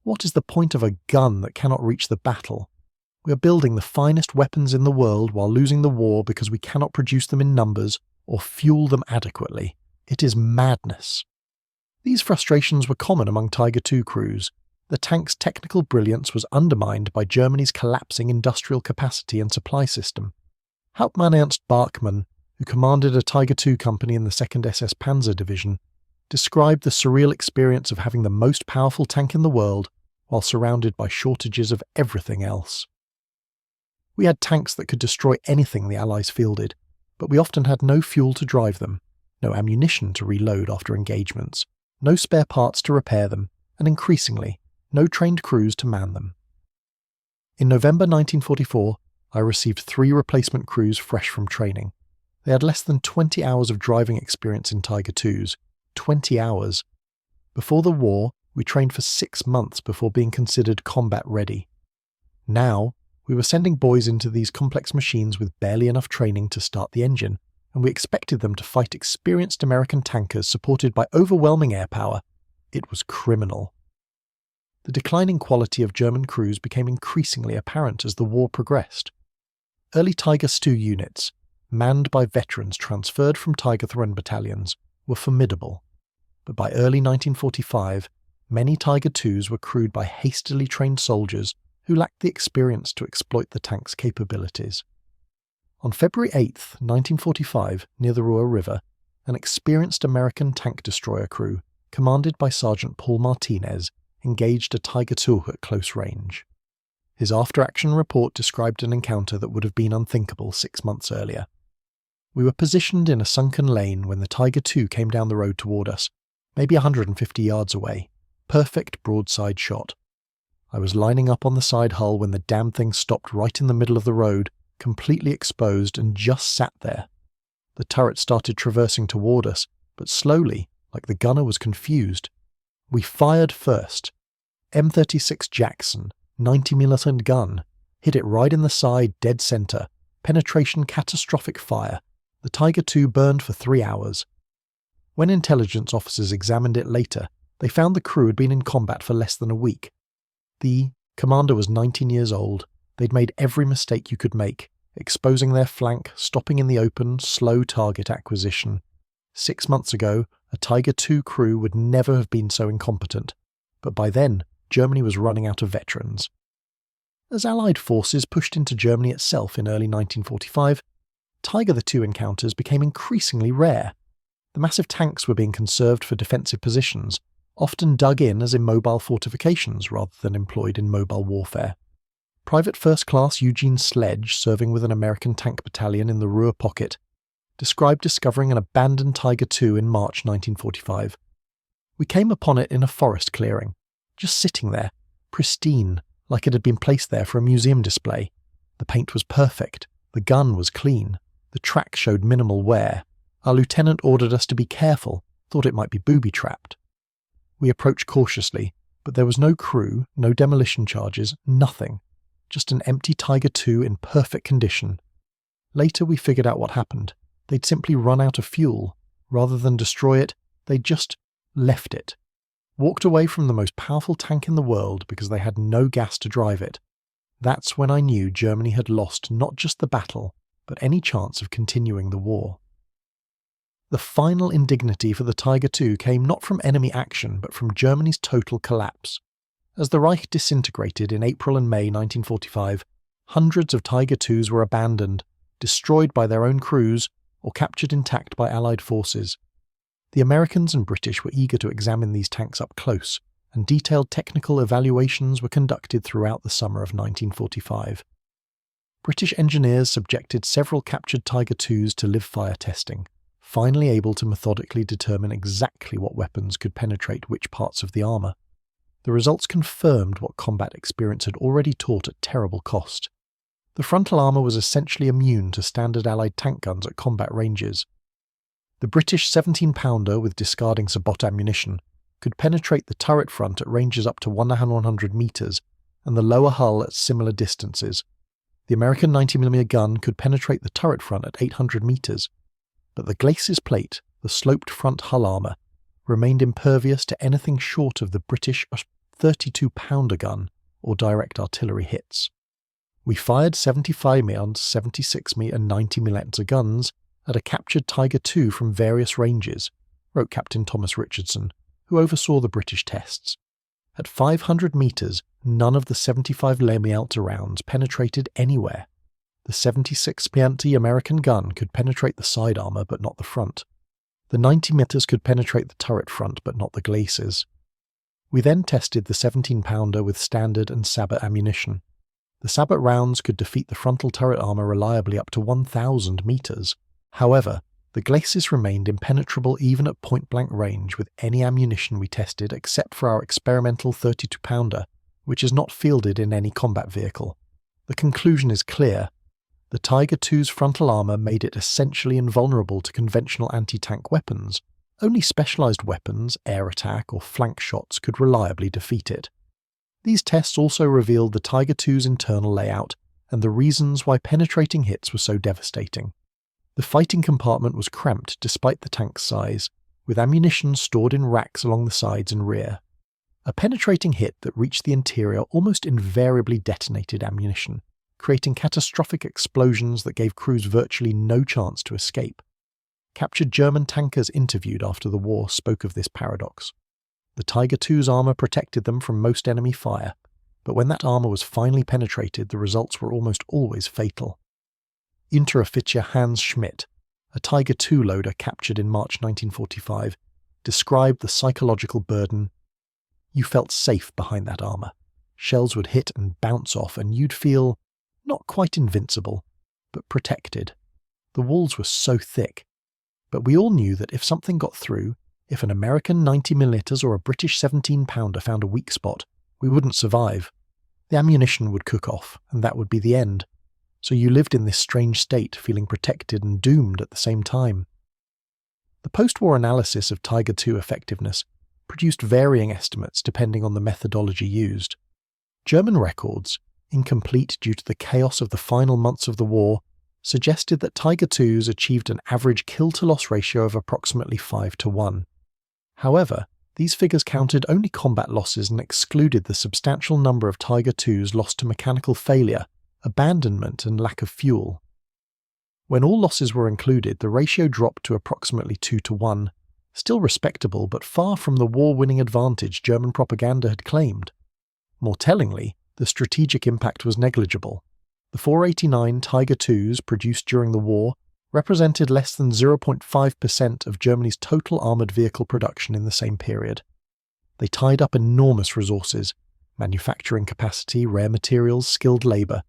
What is the point of a gun that cannot reach the battle? We are building the finest weapons in the world while losing the war because we cannot produce them in numbers or fuel them adequately. It is madness. These frustrations were common among Tiger II crews. The tank's technical brilliance was undermined by Germany's collapsing industrial capacity and supply system. Hauptmann Ernst Bachmann, who commanded a Tiger II company in the 2nd SS Panzer Division, described the surreal experience of having the most powerful tank in the world while surrounded by shortages of everything else. We had tanks that could destroy anything the Allies fielded, but we often had no fuel to drive them, no ammunition to reload after engagements, no spare parts to repair them, and increasingly, no trained crews to man them. In November 1944, I received 3 replacement crews fresh from training. They had less than 20 hours of driving experience in Tiger IIs. 20 hours. Before the war, we trained for 6 months before being considered combat ready. Now, we were sending boys into these complex machines with barely enough training to start the engine, and we expected them to fight experienced American tankers supported by overwhelming air power. It was criminal. The declining quality of German crews became increasingly apparent as the war progressed. Early Tiger II units, manned by veterans transferred from Tiger Throne battalions, were formidable, but by early 1945, many Tiger IIs were crewed by hastily trained soldiers who lacked the experience to exploit the tank's capabilities. On February 8, 1945, near the Ruhr River, an experienced American tank destroyer crew, commanded by Sergeant Paul Martinez, engaged a Tiger II at close range. His after-action report described an encounter that would have been unthinkable 6 months earlier. We were positioned in a sunken lane when the Tiger II came down the road toward us, maybe 150 yards away. Perfect broadside shot. I was lining up on the side hull when the damn thing stopped right in the middle of the road, completely exposed, and just sat there. The turret started traversing toward us, but slowly, like the gunner was confused. We fired first. M36 Jackson, 90mm gun, hit it right in the side, dead center. Penetration catastrophic fire. The Tiger II burned for 3 hours. When intelligence officers examined it later, they found the crew had been in combat for less than a week. The commander was 19 years old. They'd made every mistake you could make, exposing their flank, stopping in the open, slow target acquisition. 6 months ago, a Tiger II crew would never have been so incompetent, but by then, Germany was running out of veterans. As Allied forces pushed into Germany itself in early 1945, Tiger II encounters became increasingly rare. The massive tanks were being conserved for defensive positions, often dug in as immobile fortifications rather than employed in mobile warfare. Private First Class Eugene Sledge, serving with an American tank battalion in the Ruhr Pocket, described discovering an abandoned Tiger II in March 1945. We came upon it in a forest clearing, just sitting there, pristine, like it had been placed there for a museum display. The paint was perfect, the gun was clean, the track showed minimal wear. Our lieutenant ordered us to be careful, thought it might be booby-trapped. We approached cautiously, but there was no crew, no demolition charges, nothing. Just an empty Tiger II in perfect condition. Later we figured out what happened. They'd simply run out of fuel. Rather than destroy it, they'd just left it. Walked away from the most powerful tank in the world because they had no gas to drive it. That's when I knew Germany had lost not just the battle, but any chance of continuing the war. The final indignity for the Tiger II came not from enemy action, but from Germany's total collapse. As the Reich disintegrated in April and May 1945, hundreds of Tiger IIs were abandoned, destroyed by their own crews, or captured intact by Allied forces. The Americans and British were eager to examine these tanks up close, and detailed technical evaluations were conducted throughout the summer of 1945. British engineers subjected several captured Tiger IIs to live-fire testing. finally able to methodically determine exactly what weapons could penetrate which parts of the armour. The results confirmed what combat experience had already taught at terrible cost. The frontal armour was essentially immune to standard Allied tank guns at combat ranges. The British 17-pounder with discarding sabot ammunition could penetrate the turret front at ranges up to 100 metres and the lower hull at similar distances. The American 90mm gun could penetrate the turret front at 800 metres, but the glacis plate, the sloped front hull armour, remained impervious to anything short of the British 32-pounder gun or direct artillery hits. We fired 75mm, 76mm and 90mm guns at a captured Tiger II from various ranges, wrote Captain Thomas Richardson, who oversaw the British tests. At 500 metres, none of the 75mm rounds penetrated anywhere. The 76mm American gun could penetrate the side armour but not the front. The 90mm could penetrate the turret front but not the glacis. We then tested the 17-pounder with standard and sabot ammunition. The sabot rounds could defeat the frontal turret armour reliably up to 1,000 metres. However, the glacis remained impenetrable even at point-blank range with any ammunition we tested except for our experimental 32-pounder, which is not fielded in any combat vehicle. The conclusion is clear. The Tiger II's frontal armour made it essentially invulnerable to conventional anti-tank weapons. Only specialised weapons, air attack or flank shots could reliably defeat it. These tests also revealed the Tiger II's internal layout and the reasons why penetrating hits were so devastating. The fighting compartment was cramped despite the tank's size, with ammunition stored in racks along the sides and rear. A penetrating hit that reached the interior almost invariably detonated ammunition, creating catastrophic explosions that gave crews virtually no chance to escape. Captured German tankers interviewed after the war spoke of this paradox. The Tiger II's armour protected them from most enemy fire, but when that armour was finally penetrated, the results were almost always fatal. Unteroffizier Hans Schmidt, a Tiger II loader captured in March 1945, described the psychological burden. You felt safe behind that armour. Shells would hit and bounce off and you'd feel, not quite invincible, but protected. The walls were so thick. But we all knew that if something got through, if an American 90mm or a British 17-pounder found a weak spot, we wouldn't survive. The ammunition would cook off, and that would be the end. So you lived in this strange state, feeling protected and doomed at the same time. The post-war analysis of Tiger II effectiveness produced varying estimates depending on the methodology used. German records, incomplete due to the chaos of the final months of the war, suggested that Tiger IIs achieved an average kill-to-loss ratio of approximately 5-1. However, these figures counted only combat losses and excluded the substantial number of Tiger IIs lost to mechanical failure, abandonment and lack of fuel. When all losses were included, the ratio dropped to approximately 2-1, still respectable but far from the war-winning advantage German propaganda had claimed. More tellingly, the strategic impact was negligible. The 489 Tiger IIs produced during the war represented less than 0.5% of Germany's total armoured vehicle production in the same period. They tied up enormous resources, manufacturing capacity, rare materials, skilled labour,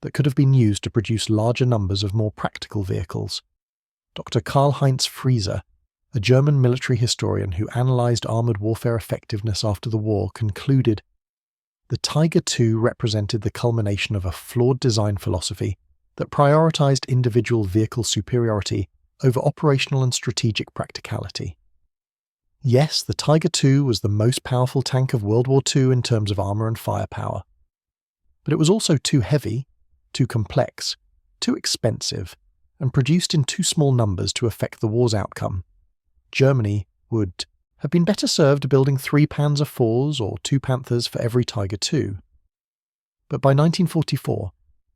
that could have been used to produce larger numbers of more practical vehicles. Dr. Karl-Heinz Frieser, a German military historian who analysed armoured warfare effectiveness after the war, concluded, "The Tiger II represented the culmination of a flawed design philosophy that prioritised individual vehicle superiority over operational and strategic practicality." Yes, the Tiger II was the most powerful tank of World War II in terms of armour and firepower. But it was also too heavy, too complex, too expensive, and produced in too small numbers to affect the war's outcome. Germany would have been better served building 3 Panzer IVs or 2 Panthers for every Tiger II. But by 1944,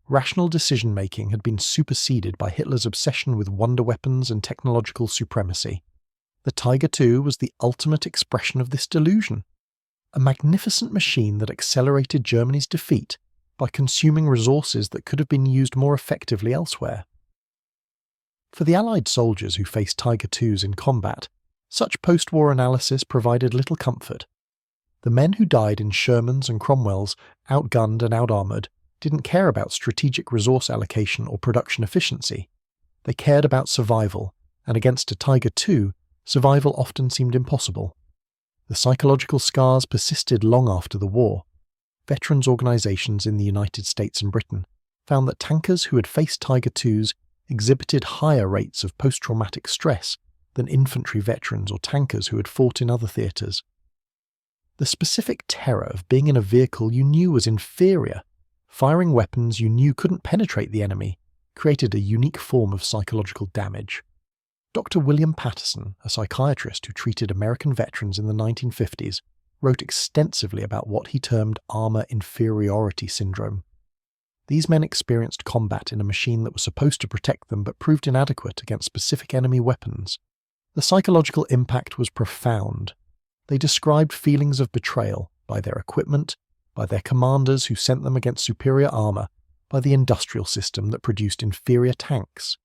rational decision-making had been superseded by Hitler's obsession with wonder weapons and technological supremacy. The Tiger II was the ultimate expression of this delusion, a magnificent machine that accelerated Germany's defeat by consuming resources that could have been used more effectively elsewhere. For the Allied soldiers who faced Tiger IIs in combat, such post-war analysis provided little comfort. The men who died in Shermans and Cromwells, outgunned and out-armoured, didn't care about strategic resource allocation or production efficiency. They cared about survival, and against a Tiger II, survival often seemed impossible. The psychological scars persisted long after the war. Veterans organisations in the United States and Britain found that tankers who had faced Tiger IIs exhibited higher rates of post-traumatic stress than infantry veterans or tankers who had fought in other theatres. The specific terror of being in a vehicle you knew was inferior, firing weapons you knew couldn't penetrate the enemy, created a unique form of psychological damage. Dr. William Patterson, a psychiatrist who treated American veterans in the 1950s, wrote extensively about what he termed armour inferiority syndrome. These men experienced combat in a machine that was supposed to protect them but proved inadequate against specific enemy weapons. The psychological impact was profound. They described feelings of betrayal by their equipment, by their commanders who sent them against superior armour, by the industrial system that produced inferior tanks.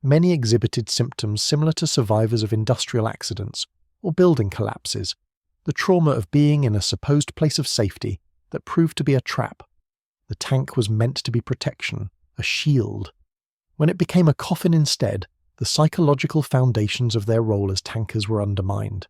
Many exhibited symptoms similar to survivors of industrial accidents or building collapses, the trauma of being in a supposed place of safety that proved to be a trap. The tank was meant to be protection, a shield. When it became a coffin instead, the psychological foundations of their role as tankers were undermined.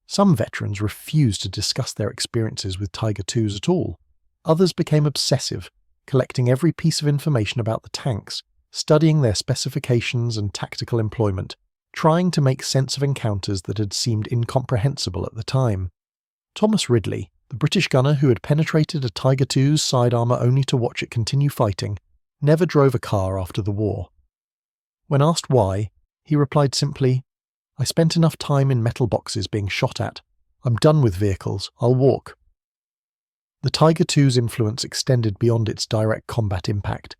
Some veterans refused to discuss their experiences with Tiger IIs at all. Others became obsessive, collecting every piece of information about the tanks, studying their specifications and tactical employment, trying to make sense of encounters that had seemed incomprehensible at the time. Thomas Ridley, the British gunner who had penetrated a Tiger II's side armour only to watch it continue fighting, never drove a car after the war. When asked why, he replied simply, "I spent enough time in metal boxes being shot at. I'm done with vehicles, I'll walk." The Tiger II's influence extended beyond its direct combat impact.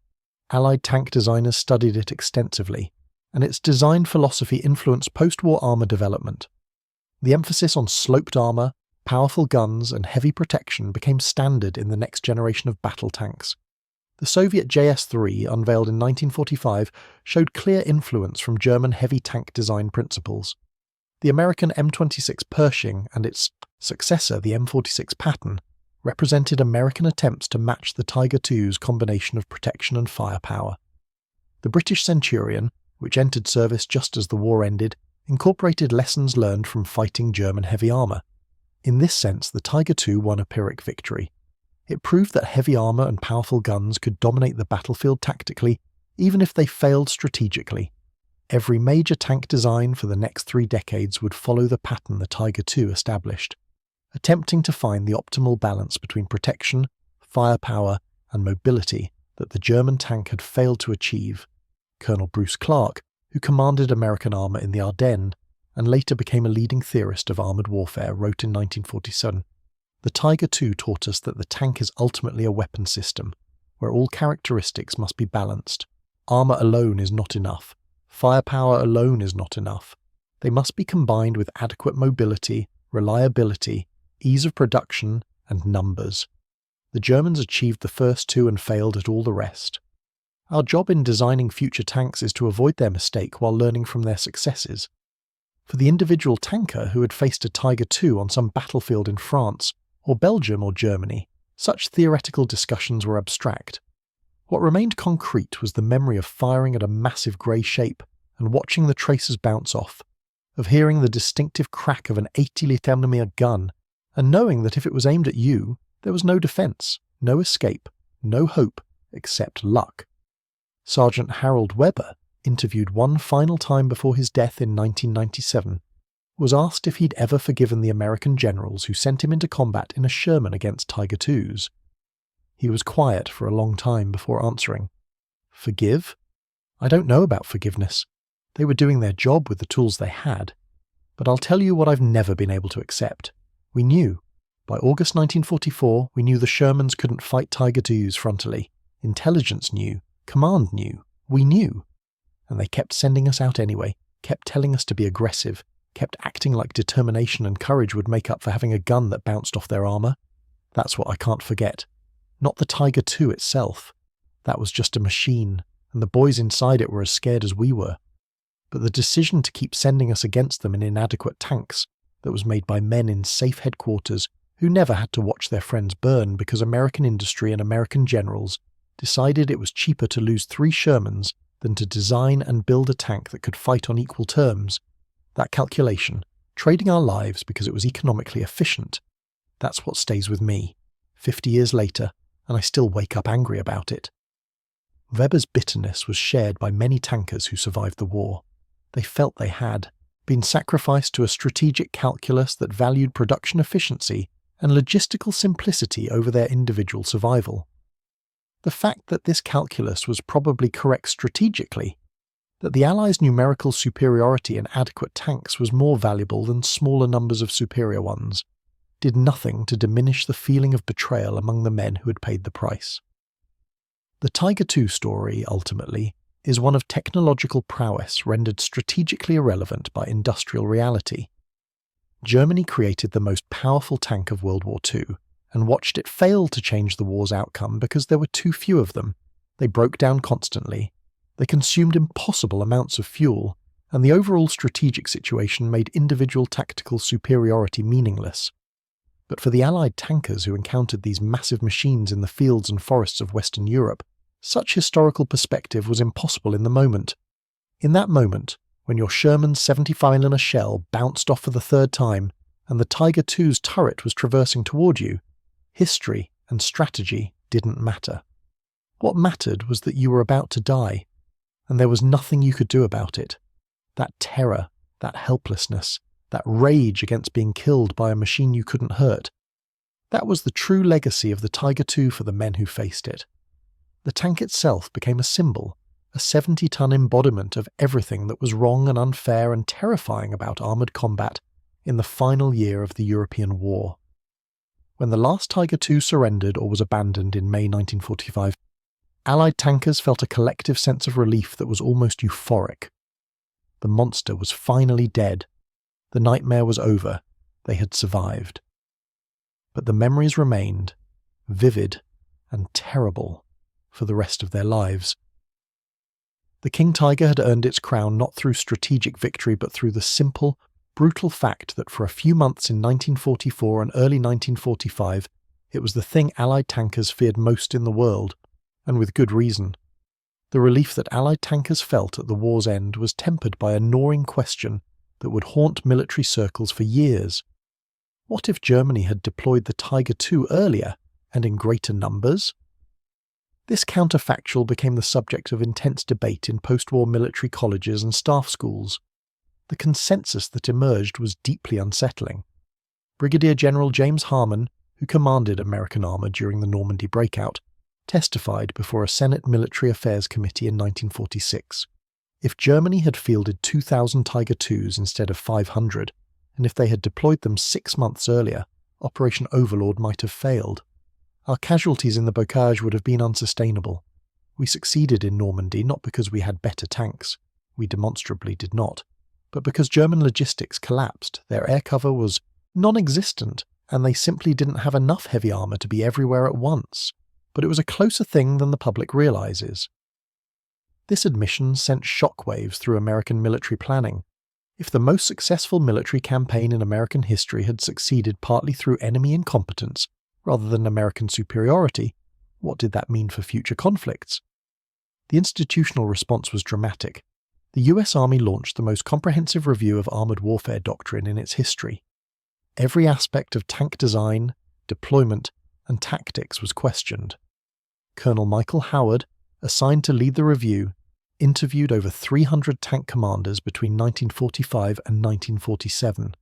Allied tank designers studied it extensively, and its design philosophy influenced post-war armour development. The emphasis on sloped armour, powerful guns, and heavy protection became standard in the next generation of battle tanks. The Soviet JS-3, unveiled in 1945, showed clear influence from German heavy tank design principles. The American M26 Pershing and its successor, the M46 Patton, represented American attempts to match the Tiger II's combination of protection and firepower. The British Centurion, which entered service just as the war ended, incorporated lessons learned from fighting German heavy armour. In this sense, the Tiger II won a Pyrrhic victory. It proved that heavy armour and powerful guns could dominate the battlefield tactically, even if they failed strategically. Every major tank design for the next 3 decades would follow the pattern the Tiger II established, attempting to find the optimal balance between protection, firepower, and mobility that the German tank had failed to achieve. Colonel Bruce Clark, who commanded American armour in the Ardennes and later became a leading theorist of armoured warfare, wrote in 1947, "The Tiger II taught us that the tank is ultimately a weapon system, where all characteristics must be balanced. Armour alone is not enough. Firepower alone is not enough. They must be combined with adequate mobility, reliability, ease of production, and numbers. The Germans achieved the first 2 and failed at all the rest. Our job in designing future tanks is to avoid their mistake while learning from their successes." For the individual tanker who had faced a Tiger II on some battlefield in France, or Belgium or Germany, such theoretical discussions were abstract. What remained concrete was the memory of firing at a massive grey shape and watching the tracers bounce off, of hearing the distinctive crack of an 80-mm gun, and knowing that if it was aimed at you, there was no defence, no escape, no hope, except luck. Sergeant Harold Webber, interviewed one final time before his death in 1997, was asked if he'd ever forgiven the American generals who sent him into combat in a Sherman against Tiger IIs. He was quiet for a long time before answering. "Forgive? I don't know about forgiveness. They were doing their job with the tools they had. But I'll tell you what I've never been able to accept. We knew. By August 1944, we knew the Shermans couldn't fight Tiger IIs frontally. Intelligence knew. Command knew. We knew. And they kept sending us out anyway, kept telling us to be aggressive, kept acting like determination and courage would make up for having a gun that bounced off their armour. That's what I can't forget. Not the Tiger II itself. That was just a machine, and the boys inside it were as scared as we were. But the decision to keep sending us against them in inadequate tanks, that was made by men in safe headquarters who never had to watch their friends burn because American industry and American generals decided it was cheaper to lose 3 Shermans than to design and build a tank that could fight on equal terms. That calculation, trading our lives because it was economically efficient, that's what stays with me, 50 years later, and I still wake up angry about it. Weber's bitterness was shared by many tankers who survived the war. They felt they had been sacrificed to a strategic calculus that valued production efficiency and logistical simplicity over their individual survival. The fact that this calculus was probably correct strategically, that the Allies' numerical superiority in adequate tanks was more valuable than smaller numbers of superior ones, did nothing to diminish the feeling of betrayal among the men who had paid the price. The Tiger II story, ultimately, is one of technological prowess rendered strategically irrelevant by industrial reality. Germany created the most powerful tank of World War II and watched it fail to change the war's outcome because there were too few of them. They broke down constantly, they consumed impossible amounts of fuel, and the overall strategic situation made individual tactical superiority meaningless. But for the Allied tankers who encountered these massive machines in the fields and forests of Western Europe, such historical perspective was impossible in the moment. In that moment, when your Sherman's 75mm shell bounced off for the third time, and the Tiger II's turret was traversing toward you, history and strategy didn't matter. What mattered was that you were about to die, and there was nothing you could do about it. That terror, that helplessness, that rage against being killed by a machine you couldn't hurt, that was the true legacy of the Tiger II for the men who faced it. The tank itself became a symbol, a 70-ton embodiment of everything that was wrong and unfair and terrifying about armoured combat in the final year of the European War. When the last Tiger II surrendered or was abandoned in May 1945, Allied tankers felt a collective sense of relief that was almost euphoric. The monster was finally dead. The nightmare was over. They had survived. But the memories remained, vivid and terrible, for the rest of their lives. The King Tiger had earned its crown not through strategic victory but through the simple, brutal fact that for a few months in 1944 and early 1945, it was the thing Allied tankers feared most in the world, and with good reason. The relief that Allied tankers felt at the war's end was tempered by a gnawing question that would haunt military circles for years. What if Germany had deployed the Tiger II earlier and in greater numbers? This counterfactual became the subject of intense debate in post-war military colleges and staff schools. The consensus that emerged was deeply unsettling. Brigadier General James Harmon, who commanded American armour during the Normandy breakout, testified before a Senate Military Affairs Committee in 1946. If Germany had fielded 2,000 Tiger IIs instead of 500, and if they had deployed them 6 months earlier, Operation Overlord might have failed. Our casualties in the bocage would have been unsustainable. We succeeded in Normandy not because we had better tanks, we demonstrably did not, but because German logistics collapsed, their air cover was non-existent, and they simply didn't have enough heavy armour to be everywhere at once. But it was a closer thing than the public realises. This admission sent shockwaves through American military planning. If the most successful military campaign in American history had succeeded partly through enemy incompetence, rather than American superiority, what did that mean for future conflicts? The institutional response was dramatic. The US Army launched the most comprehensive review of armoured warfare doctrine in its history. Every aspect of tank design, deployment, and tactics was questioned. Colonel Michael Howard, assigned to lead the review, interviewed over 300 tank commanders between 1945 and 1947.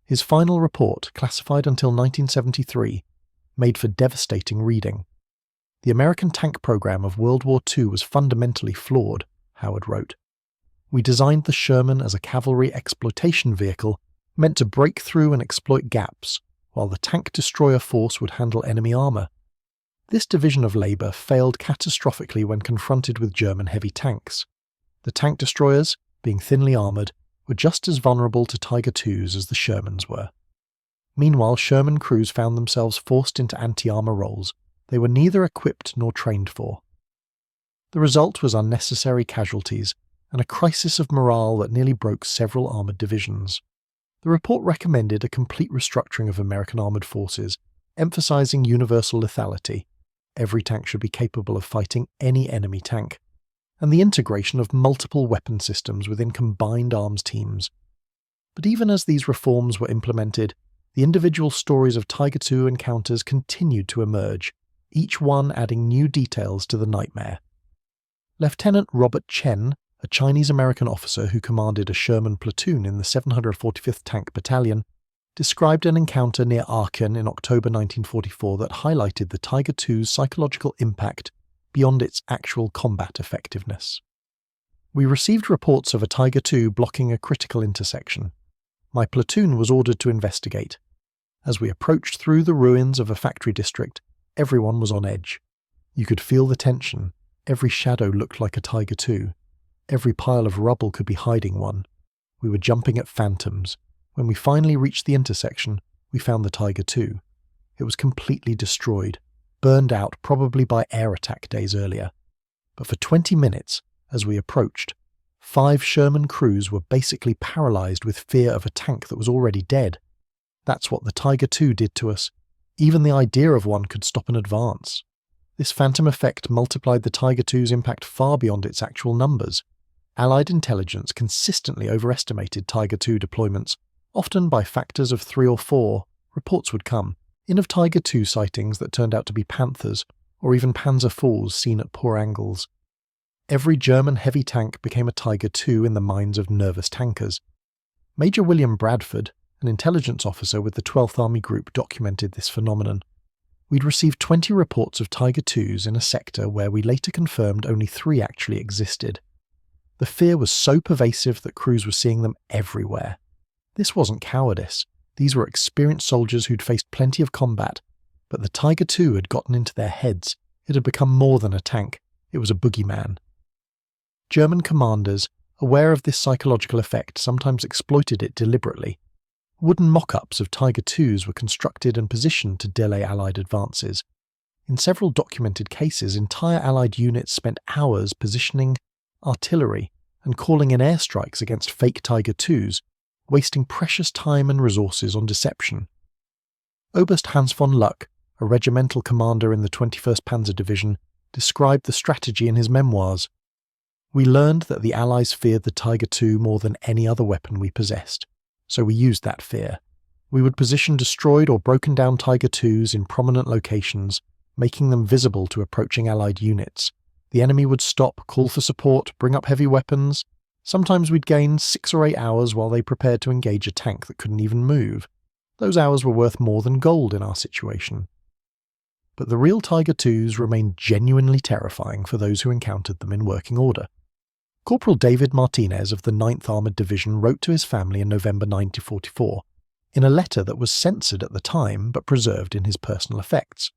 His final report, classified until 1973, made for devastating reading. The American tank program of World War II was fundamentally flawed, Howard wrote. We designed the Sherman as a cavalry exploitation vehicle meant to break through and exploit gaps, while the tank destroyer force would handle enemy armour. This division of labour failed catastrophically when confronted with German heavy tanks. The tank destroyers, being thinly armoured, were just as vulnerable to Tiger IIs as the Shermans were. Meanwhile, Sherman crews found themselves forced into anti-armour roles they were neither equipped nor trained for. The result was unnecessary casualties and a crisis of morale that nearly broke several armoured divisions. The report recommended a complete restructuring of American armoured forces, emphasising universal lethality. Every tank should be capable of fighting any enemy tank, and the integration of multiple weapon systems within combined arms teams. But even as these reforms were implemented, the individual stories of Tiger II encounters continued to emerge, each one adding new details to the nightmare. Lieutenant Robert Chen, a Chinese-American officer who commanded a Sherman platoon in the 745th Tank Battalion, described an encounter near Aachen in October 1944 that highlighted the Tiger II's psychological impact beyond its actual combat effectiveness. We received reports of a Tiger II blocking a critical intersection. My platoon was ordered to investigate. As we approached through the ruins of a factory district, everyone was on edge. You could feel the tension. Every shadow looked like a Tiger II. Every pile of rubble could be hiding one. We were jumping at phantoms. When we finally reached the intersection, we found the Tiger II. It was completely destroyed, burned out probably by air attack days earlier. But for 20 minutes, as we approached, 5 Sherman crews were basically paralysed with fear of a tank that was already dead. That's what the Tiger II did to us. Even the idea of one could stop an advance. This phantom effect multiplied the Tiger II's impact far beyond its actual numbers. Allied intelligence consistently overestimated Tiger II deployments. Often by factors of 3 or 4, reports would come, in of Tiger II sightings that turned out to be Panthers, or even Panzer IVs seen at poor angles. Every German heavy tank became a Tiger II in the minds of nervous tankers. Major William Bradford, an intelligence officer with the 12th Army Group, documented this phenomenon. We'd received 20 reports of Tiger IIs in a sector where we later confirmed only 3 actually existed. The fear was so pervasive that crews were seeing them everywhere. This wasn't cowardice. These were experienced soldiers who'd faced plenty of combat, but the Tiger II had gotten into their heads. It had become more than a tank. It was a boogeyman. German commanders, aware of this psychological effect, sometimes exploited it deliberately. Wooden mock-ups of Tiger IIs were constructed and positioned to delay Allied advances. In several documented cases, entire Allied units spent hours positioning artillery and calling in airstrikes against fake Tiger IIs, wasting precious time and resources on deception. Oberst Hans von Luck, a regimental commander in the 21st Panzer Division, described the strategy in his memoirs. We learned that the Allies feared the Tiger II more than any other weapon we possessed, so we used that fear. We would position destroyed or broken down Tiger IIs in prominent locations, making them visible to approaching Allied units. The enemy would stop, call for support, bring up heavy weapons. Sometimes we'd gain 6 or 8 hours while they prepared to engage a tank that couldn't even move. Those hours were worth more than gold in our situation. But the real Tiger IIs remained genuinely terrifying for those who encountered them in working order. Corporal David Martinez of the 9th Armoured Division wrote to his family in November 1944, in a letter that was censored at the time but preserved in his personal effects.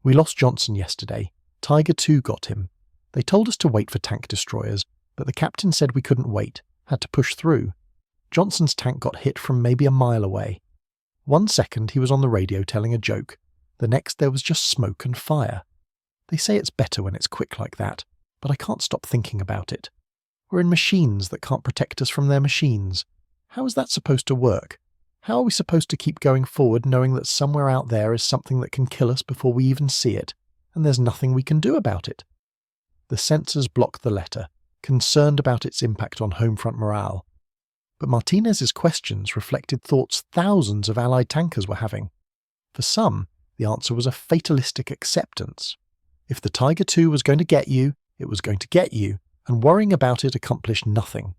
"We lost Johnson yesterday. Tiger II got him. They told us to wait for tank destroyers, but the captain said we couldn't wait, had to push through. Johnson's tank got hit from maybe a mile away. 1 second he was on the radio telling a joke, the next there was just smoke and fire. They say it's better when it's quick like that, but I can't stop thinking about it. We're in machines that can't protect us from their machines. How is that supposed to work? How are we supposed to keep going forward knowing that somewhere out there is something that can kill us before we even see it, and there's nothing we can do about it?" The censors blocked the letter, concerned about its impact on home front morale. But Martinez's questions reflected thoughts thousands of Allied tankers were having. For some, the answer was a fatalistic acceptance. If the Tiger II was going to get you, it was going to get you, and worrying about it accomplished nothing.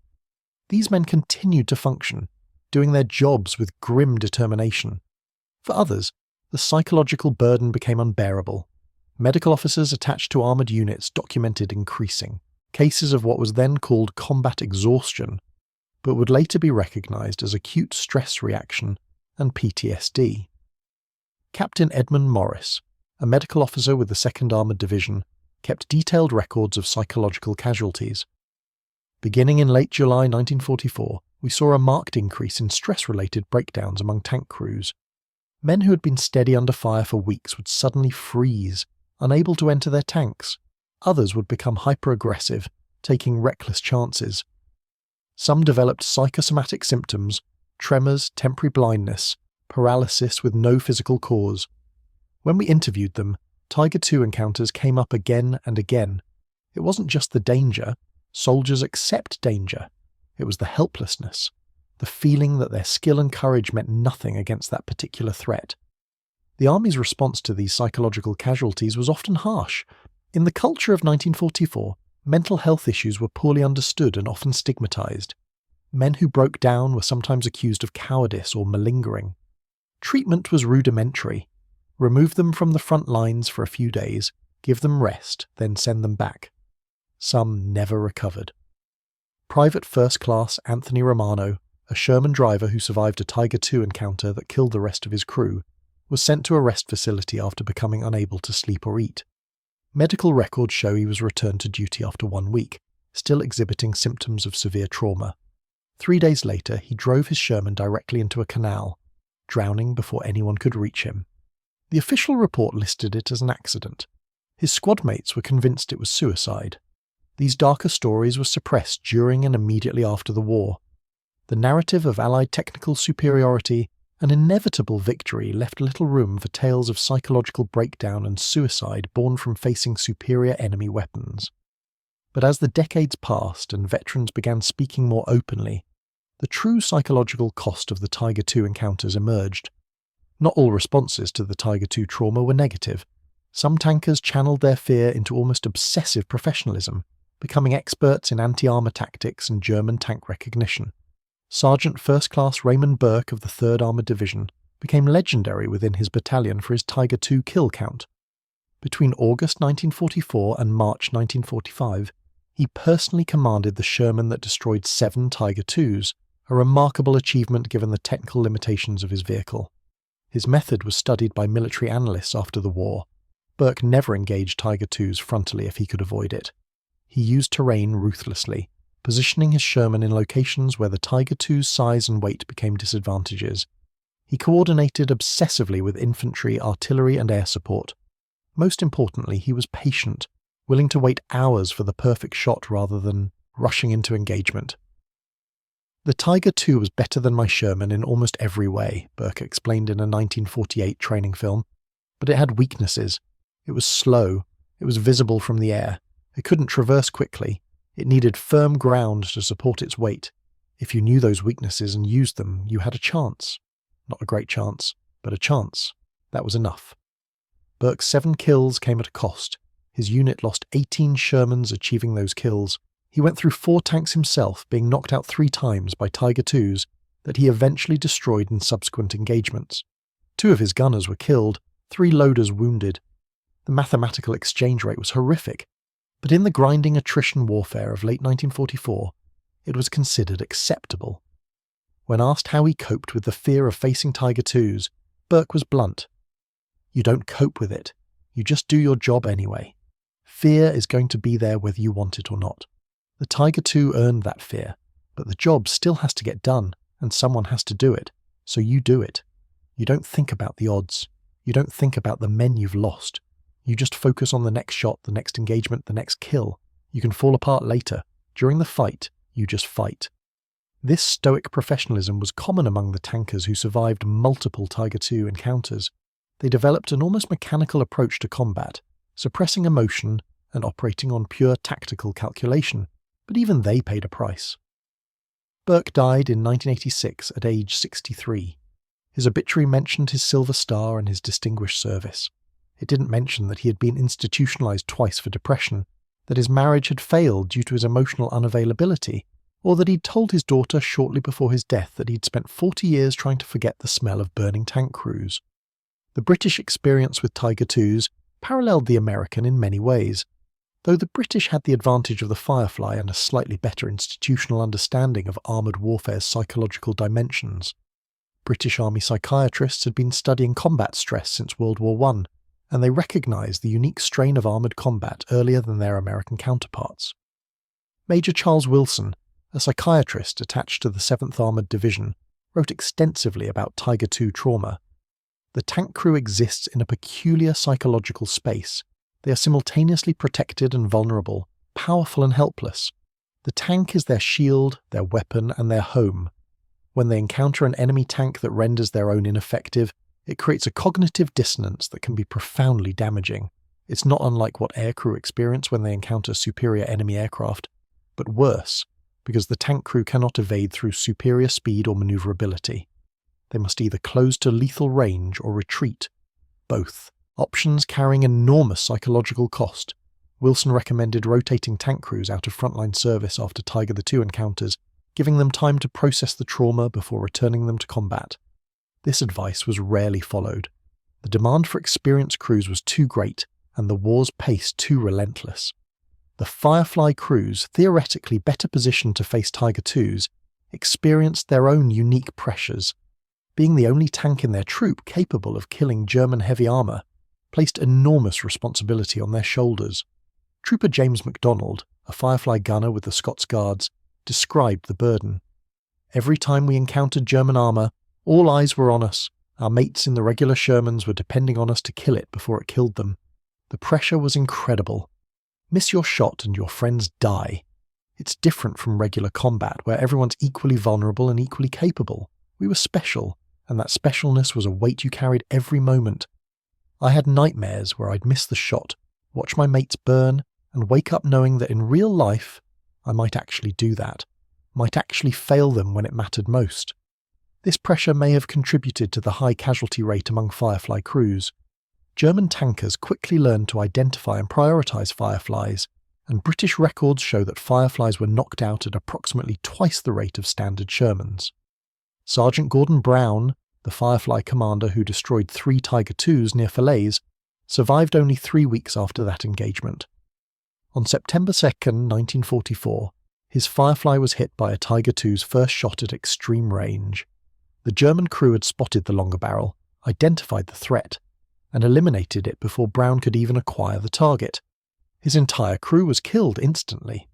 These men continued to function, doing their jobs with grim determination. For others, the psychological burden became unbearable. Medical officers attached to armoured units documented increasing cases of what was then called combat exhaustion, but would later be recognised as acute stress reaction and PTSD. Captain Edmund Morris, a medical officer with the 2nd Armoured Division, kept detailed records of psychological casualties. Beginning in late July 1944, we saw a marked increase in stress-related breakdowns among tank crews. Men who had been steady under fire for weeks would suddenly freeze, unable to enter their tanks. Others would become hyper-aggressive, taking reckless chances. Some developed psychosomatic symptoms, tremors, temporary blindness, paralysis with no physical cause. When we interviewed them, Tiger II encounters came up again and again. It wasn't just the danger. Soldiers accept danger. It was the helplessness, the feeling that their skill and courage meant nothing against that particular threat. The Army's response to these psychological casualties was often harsh. In the culture of 1944, mental health issues were poorly understood and often stigmatized. Men who broke down were sometimes accused of cowardice or malingering. Treatment was rudimentary. Remove them from the front lines for a few days, give them rest, then send them back. Some never recovered. Private First Class Anthony Romano, a Sherman driver who survived a Tiger II encounter that killed the rest of his crew, was sent to a rest facility after becoming unable to sleep or eat. Medical records show he was returned to duty after 1 week, still exhibiting symptoms of severe trauma. 3 days later, he drove his Sherman directly into a canal, drowning before anyone could reach him. The official report listed it as an accident. His squad mates were convinced it was suicide. These darker stories were suppressed during and immediately after the war. The narrative of Allied technical superiority and inevitable victory left little room for tales of psychological breakdown and suicide born from facing superior enemy weapons. But as the decades passed and veterans began speaking more openly, the true psychological cost of the Tiger II encounters emerged. Not all responses to the Tiger II trauma were negative. Some tankers channeled their fear into almost obsessive professionalism, becoming experts in anti-armor tactics and German tank recognition. Sergeant First Class Raymond Burke of the 3rd Armored Division became legendary within his battalion for his Tiger II kill count. Between August 1944 and March 1945, he personally commanded the Sherman that destroyed 7 Tiger IIs, a remarkable achievement given the technical limitations of his vehicle. His method was studied by military analysts after the war. Burke never engaged Tiger IIs frontally if he could avoid it. He used terrain ruthlessly, positioning his Sherman in locations where the Tiger II's size and weight became disadvantages. He coordinated obsessively with infantry, artillery, and air support. Most importantly, he was patient, willing to wait hours for the perfect shot rather than rushing into engagement. The Tiger II was better than my Sherman in almost every way, Burke explained in a 1948 training film, but it had weaknesses. It was slow, it was visible from the air, it couldn't traverse quickly, it needed firm ground to support its weight. If you knew those weaknesses and used them, you had a chance. Not a great chance, but a chance. That was enough. Burke's 7 kills came at a cost. His unit lost 18 Shermans achieving those kills. He went through 4 tanks himself, being knocked out 3 times by Tiger IIs that he eventually destroyed in subsequent engagements. 2 of his gunners were killed, 3 loaders wounded. The mathematical exchange rate was horrific, but in the grinding attrition warfare of late 1944, it was considered acceptable. When asked how he coped with the fear of facing Tiger IIs, Burke was blunt. You don't cope with it, you just do your job anyway. Fear is going to be there whether you want it or not. The Tiger II earned that fear, but the job still has to get done, and someone has to do it, so you do it. You don't think about the odds. You don't think about the men you've lost. You just focus on the next shot, the next engagement, the next kill. You can fall apart later. During the fight, you just fight. This stoic professionalism was common among the tankers who survived multiple Tiger II encounters. They developed an almost mechanical approach to combat, suppressing emotion and operating on pure tactical calculation, but even they paid a price. Burke died in 1986 at age 63. His obituary mentioned his Silver Star and his distinguished service. It didn't mention that he had been institutionalized twice for depression, that his marriage had failed due to his emotional unavailability, or that he'd told his daughter shortly before his death that he'd spent 40 years trying to forget the smell of burning tank crews. The British experience with Tiger IIs paralleled the American in many ways, though the British had the advantage of the Firefly and a slightly better institutional understanding of armoured warfare's psychological dimensions. British Army psychiatrists had been studying combat stress since World War I, and they recognised the unique strain of armoured combat earlier than their American counterparts. Major Charles Wilson, a psychiatrist attached to the 7th Armoured Division, wrote extensively about Tiger II trauma. The tank crew exists in a peculiar psychological space. They are simultaneously protected and vulnerable, powerful and helpless. The tank is their shield, their weapon, and their home. When they encounter an enemy tank that renders their own ineffective, it creates a cognitive dissonance that can be profoundly damaging. It's not unlike what aircrew experience when they encounter superior enemy aircraft, but worse, because the tank crew cannot evade through superior speed or maneuverability. They must either close to lethal range or retreat, both, options carrying enormous psychological cost. Wilson recommended rotating tank crews out of frontline service after Tiger II encounters, giving them time to process the trauma before returning them to combat. This advice was rarely followed. The demand for experienced crews was too great, and the war's pace too relentless. The Firefly crews, theoretically better positioned to face Tiger IIs, experienced their own unique pressures. Being the only tank in their troop capable of killing German heavy armour placed enormous responsibility on their shoulders. Trooper James MacDonald, a Firefly gunner with the Scots Guards, described the burden. Every time we encountered German armour, all eyes were on us. Our mates in the regular Shermans were depending on us to kill it before it killed them. The pressure was incredible. Miss your shot and your friends die. It's different from regular combat, where everyone's equally vulnerable and equally capable. We were special, and that specialness was a weight you carried every moment. I had nightmares where I'd miss the shot, watch my mates burn, and wake up knowing that in real life, I might actually do that, might actually fail them when it mattered most. This pressure may have contributed to the high casualty rate among Firefly crews. German tankers quickly learned to identify and prioritise Fireflies, and British records show that Fireflies were knocked out at approximately twice the rate of standard Shermans. Sergeant Gordon Brown, the Firefly commander who destroyed 3 Tiger IIs near Falaise, survived only 3 weeks after that engagement. On September 2, 1944, his Firefly was hit by a Tiger II's first shot at extreme range. The German crew had spotted the longer barrel, identified the threat, and eliminated it before Brown could even acquire the target. His entire crew was killed instantly.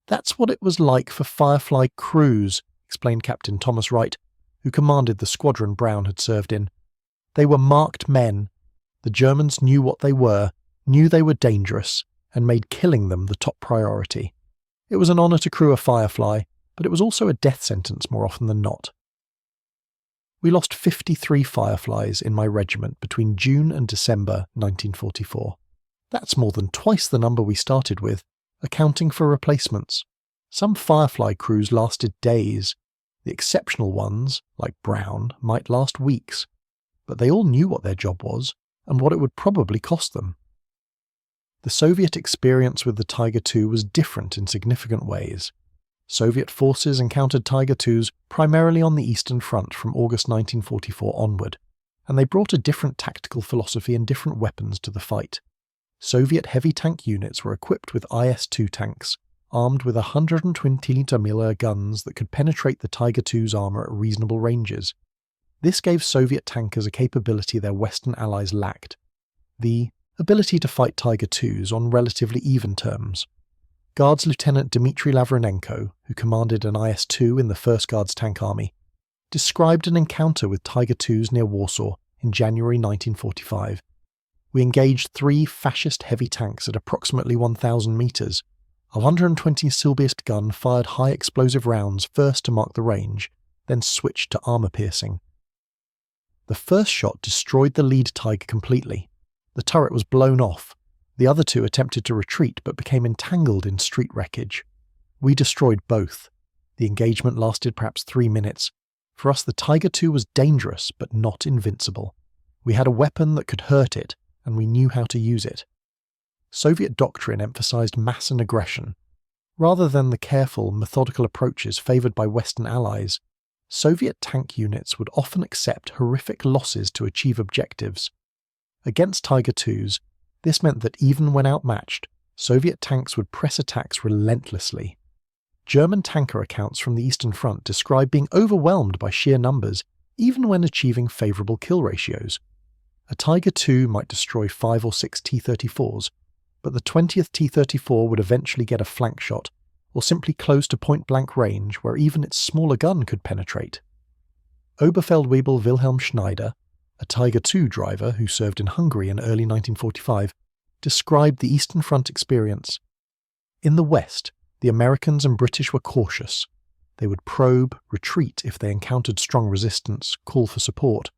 "That's what it was like for Firefly crews," explained Captain Thomas Wright, who commanded the squadron Brown had served in. "They were marked men. The Germans knew what they were, knew they were dangerous, and made killing them the top priority. It was an honour to crew a Firefly, but it was also a death sentence more often than not." We lost 53 Fireflies in my regiment between June and December 1944. That's more than twice the number we started with, accounting for replacements. Some Firefly crews lasted days. The exceptional ones, like Brown, might last weeks. But they all knew what their job was, and what it would probably cost them. The Soviet experience with the Tiger II was different in significant ways. Soviet forces encountered Tiger IIs primarily on the Eastern Front from August 1944 onward, and they brought a different tactical philosophy and different weapons to the fight. Soviet heavy tank units were equipped with IS-2 tanks, armed with 120mm guns that could penetrate the Tiger II's armour at reasonable ranges. This gave Soviet tankers a capability their Western allies lacked: the ability to fight Tiger IIs on relatively even terms. Guards Lieutenant Dmitry Lavronenko, who commanded an IS-2 in the 1st Guards Tank Army, described an encounter with Tiger IIs near Warsaw in January 1945. "We engaged 3 fascist heavy tanks at approximately 1,000 metres. A 120 Silbeist gun fired high explosive rounds first to mark the range, then switched to armour piercing. The first shot destroyed the lead Tiger completely. The turret was blown off. The other 2 attempted to retreat but became entangled in street wreckage. We destroyed both. The engagement lasted perhaps 3 minutes. For us, the Tiger II was dangerous but not invincible. We had a weapon that could hurt it, and we knew how to use it." Soviet doctrine emphasized mass and aggression. Rather than the careful, methodical approaches favoured by Western allies, Soviet tank units would often accept horrific losses to achieve objectives. Against Tiger IIs, this meant that even when outmatched, Soviet tanks would press attacks relentlessly. German tanker accounts from the Eastern Front describe being overwhelmed by sheer numbers, even when achieving favourable kill ratios. A Tiger II might destroy 5 or 6 T-34s, but the 20th T-34 would eventually get a flank shot, or simply close to point-blank range where even its smaller gun could penetrate. Oberfeldwebel Wilhelm Schneider, a Tiger II driver who served in Hungary in early 1945, described the Eastern Front experience. "In the West, the Americans and British were cautious. They would probe, retreat if they encountered strong resistance, call for support.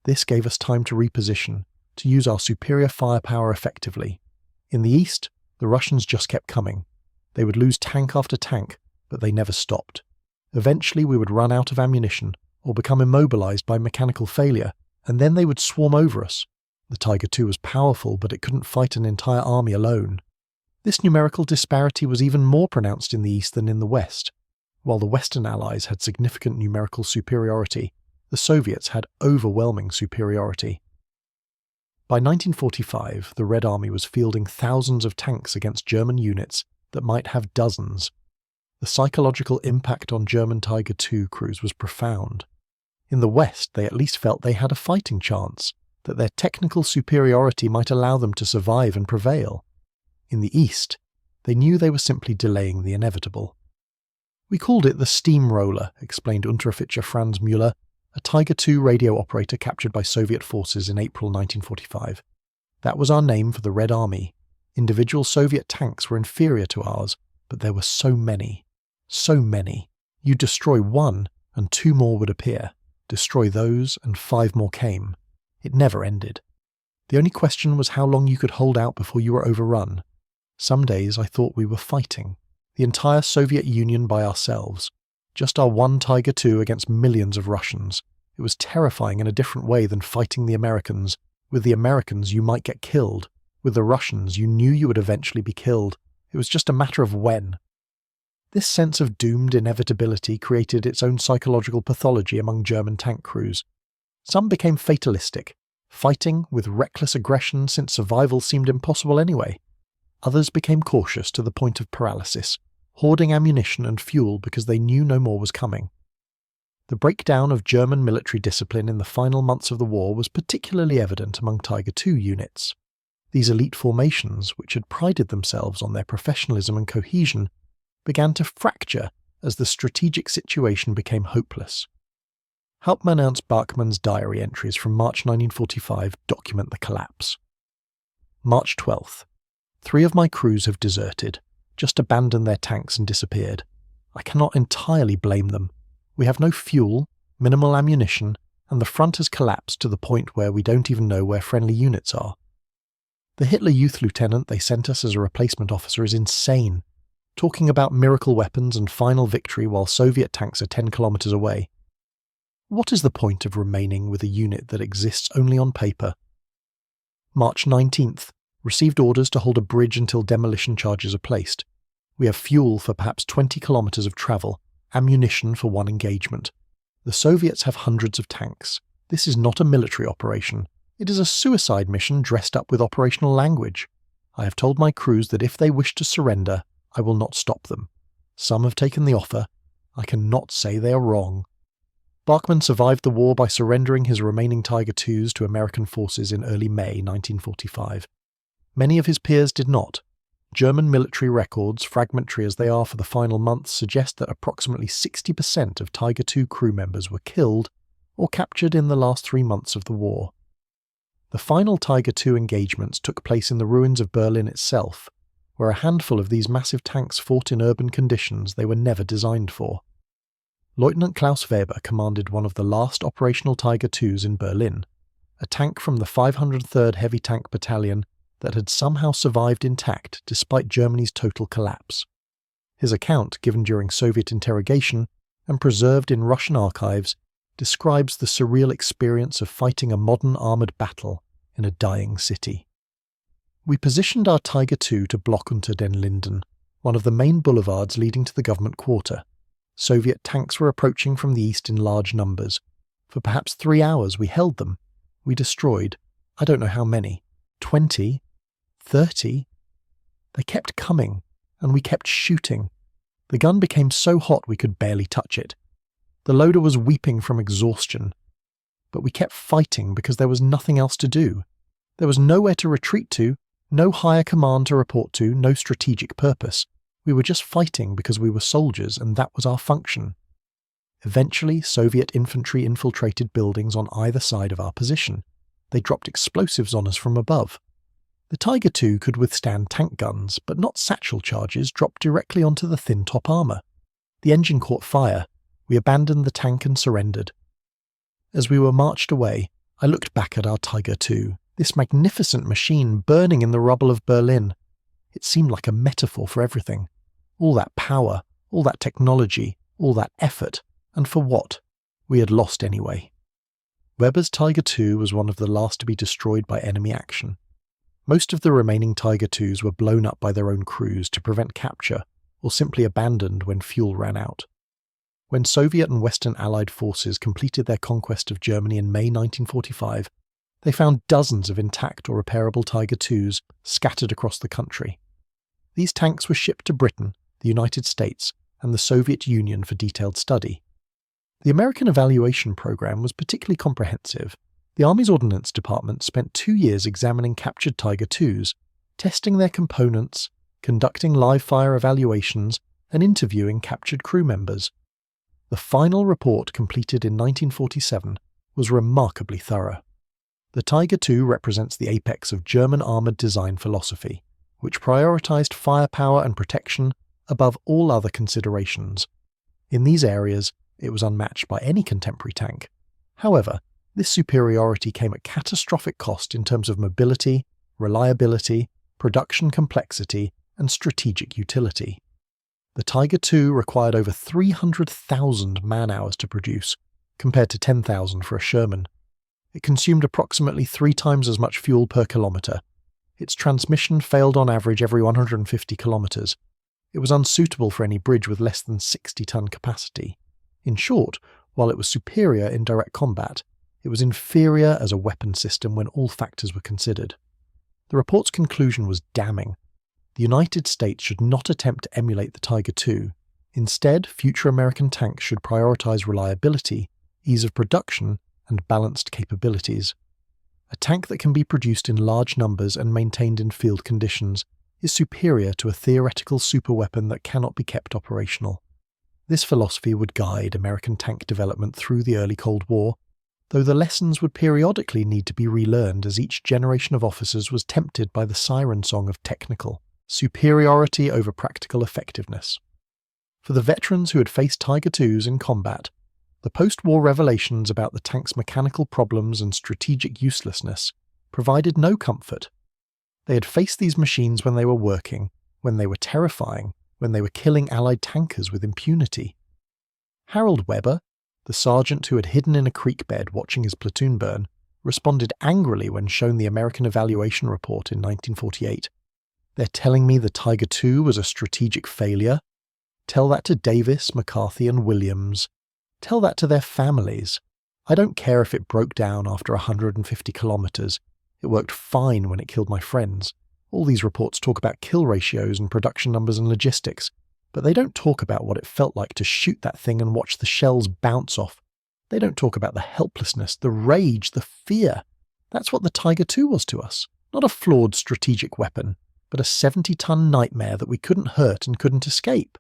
This gave us time to reposition, to use our superior firepower effectively. In the east, the Russians just kept coming. They would lose tank after tank, but they never stopped. Eventually we would run out of ammunition or become immobilized by mechanical failure, and then they would swarm over us. The Tiger II was powerful, but it couldn't fight an entire army alone. This numerical disparity was even more pronounced in the east than in the west. While the Western Allies had significant numerical superiority, the Soviets had overwhelming superiority. By 1945, the Red Army was fielding thousands of tanks against German units that might have dozens. The psychological impact on German Tiger II crews was profound. In the West, they at least felt they had a fighting chance, that their technical superiority might allow them to survive and prevail. In the East, they knew they were simply delaying the inevitable. "We called it the steamroller," explained Unteroffizier Franz Müller, a Tiger II radio operator captured by Soviet forces in April 1945. "That was our name for the Red Army. Individual Soviet tanks were inferior to ours, but there were so many. So many. You'd destroy one, and 2 more would appear. Destroy those, and 5 more came. It never ended. The only question was how long you could hold out before you were overrun. Some days I thought we were fighting. The entire Soviet Union by ourselves. Just our one Tiger II against millions of Russians. It was terrifying in a different way than fighting the Americans. With the Americans you might get killed. With the Russians you knew you would eventually be killed. It was just a matter of when." This sense of doomed inevitability created its own psychological pathology among German tank crews. Some became fatalistic, fighting with reckless aggression since survival seemed impossible anyway. Others became cautious to the point of paralysis, hoarding ammunition and fuel because they knew no more was coming. The breakdown of German military discipline in the final months of the war was particularly evident among Tiger II units. These elite formations, which had prided themselves on their professionalism and cohesion, began to fracture as the strategic situation became hopeless. Hauptmann Ernst Bachmann's diary entries from March 1945 document the collapse. March 12th. 3 of my crews have deserted, just abandoned their tanks and disappeared. I cannot entirely blame them. We have no fuel, minimal ammunition, and the front has collapsed to the point where we don't even know where friendly units are. The Hitler Youth lieutenant they sent us as a replacement officer is insane, talking about miracle weapons and final victory while Soviet tanks are 10 kilometers away. What is the point of remaining with a unit that exists only on paper? March 19th. Received orders to hold a bridge until demolition charges are placed. We have fuel for perhaps 20 kilometers of travel, ammunition for 1 engagement. The Soviets have hundreds of tanks. This is not a military operation. It is a suicide mission dressed up with operational language. I have told my crews that if they wish to surrender, I will not stop them. Some have taken the offer. I cannot say they are wrong. Bachmann survived the war by surrendering his remaining Tiger IIs to American forces in early May 1945. Many of his peers did not. German military records, fragmentary as they are for the final months, suggest that approximately 60% of Tiger II crew members were killed or captured in the last 3 months of the war. The final Tiger II engagements took place in the ruins of Berlin itself, where a handful of these massive tanks fought in urban conditions they were never designed for. Lieutenant Klaus Weber commanded one of the last operational Tiger IIs in Berlin, a tank from the 503rd Heavy Tank Battalion that had somehow survived intact despite Germany's total collapse. His account, given during Soviet interrogation and preserved in Russian archives, describes the surreal experience of fighting a modern armoured battle in a dying city. We positioned our Tiger II to block Unter den Linden, one of the main boulevards leading to the government quarter. Soviet tanks were approaching from the east in large numbers. For perhaps 3 hours we held them. We destroyed, I don't know how many, 20, 30. They kept coming, and we kept shooting. The gun became so hot we could barely touch it. The loader was weeping from exhaustion. But we kept fighting because there was nothing else to do. There was nowhere to retreat to, no higher command to report to, no strategic purpose. We were just fighting because we were soldiers, and that was our function. Eventually, Soviet infantry infiltrated buildings on either side of our position. They dropped explosives on us from above. The Tiger II could withstand tank guns, but not satchel charges dropped directly onto the thin top armour. The engine caught fire. We abandoned the tank and surrendered. As we were marched away, I looked back at our Tiger II, This magnificent machine burning in the rubble of Berlin. It seemed like a metaphor for everything. All that power, all that technology, all that effort, and for what? We had lost anyway. Weber's Tiger II was one of the last to be destroyed by enemy action. Most of the remaining Tiger IIs were blown up by their own crews to prevent capture, or simply abandoned when fuel ran out. When Soviet and Western Allied forces completed their conquest of Germany in May 1945, they found dozens of intact or repairable Tiger IIs scattered across the country. These tanks were shipped to Britain, the United States, and the Soviet Union for detailed study. The American evaluation program was particularly comprehensive. The Army's Ordnance Department spent 2 years examining captured Tiger IIs, testing their components, conducting live-fire evaluations, and interviewing captured crew members. The final report, completed in 1947, was remarkably thorough. The Tiger II represents the apex of German armoured design philosophy, which prioritised firepower and protection above all other considerations. In these areas, it was unmatched by any contemporary tank. However, this superiority came at catastrophic cost in terms of mobility, reliability, production complexity, and strategic utility. The Tiger II required over 300,000 man-hours to produce, compared to 10,000 for a Sherman. It consumed approximately 3 times as much fuel per kilometre. Its transmission failed on average every 150 kilometres. It was unsuitable for any bridge with less than 60-ton capacity. In short, while it was superior in direct combat, it was inferior as a weapon system when all factors were considered. The report's conclusion was damning. The United States should not attempt to emulate the Tiger II. Instead, future American tanks should prioritise reliability, ease of production, and balanced capabilities. A tank that can be produced in large numbers and maintained in field conditions is superior to a theoretical superweapon that cannot be kept operational. This philosophy would guide American tank development through the early Cold War, though the lessons would periodically need to be relearned as each generation of officers was tempted by the siren song of technical superiority over practical effectiveness. For the veterans who had faced Tiger IIs in combat, the post-war revelations about the tank's mechanical problems and strategic uselessness provided no comfort. They had faced these machines when they were working, when they were terrifying, when they were killing Allied tankers with impunity. Harold Weber, the sergeant who had hidden in a creek bed watching his platoon burn, responded angrily when shown the American evaluation report in 1948. "They're telling me the Tiger II was a strategic failure? Tell that to Davis, McCarthy, and Williams. Tell that to their families. I don't care if it broke down after 150 kilometres. It worked fine when it killed my friends. All these reports talk about kill ratios and production numbers and logistics, but they don't talk about what it felt like to shoot that thing and watch the shells bounce off. They don't talk about the helplessness, the rage, the fear. That's what the Tiger II was to us. Not a flawed strategic weapon, but a 70-ton nightmare that we couldn't hurt and couldn't escape."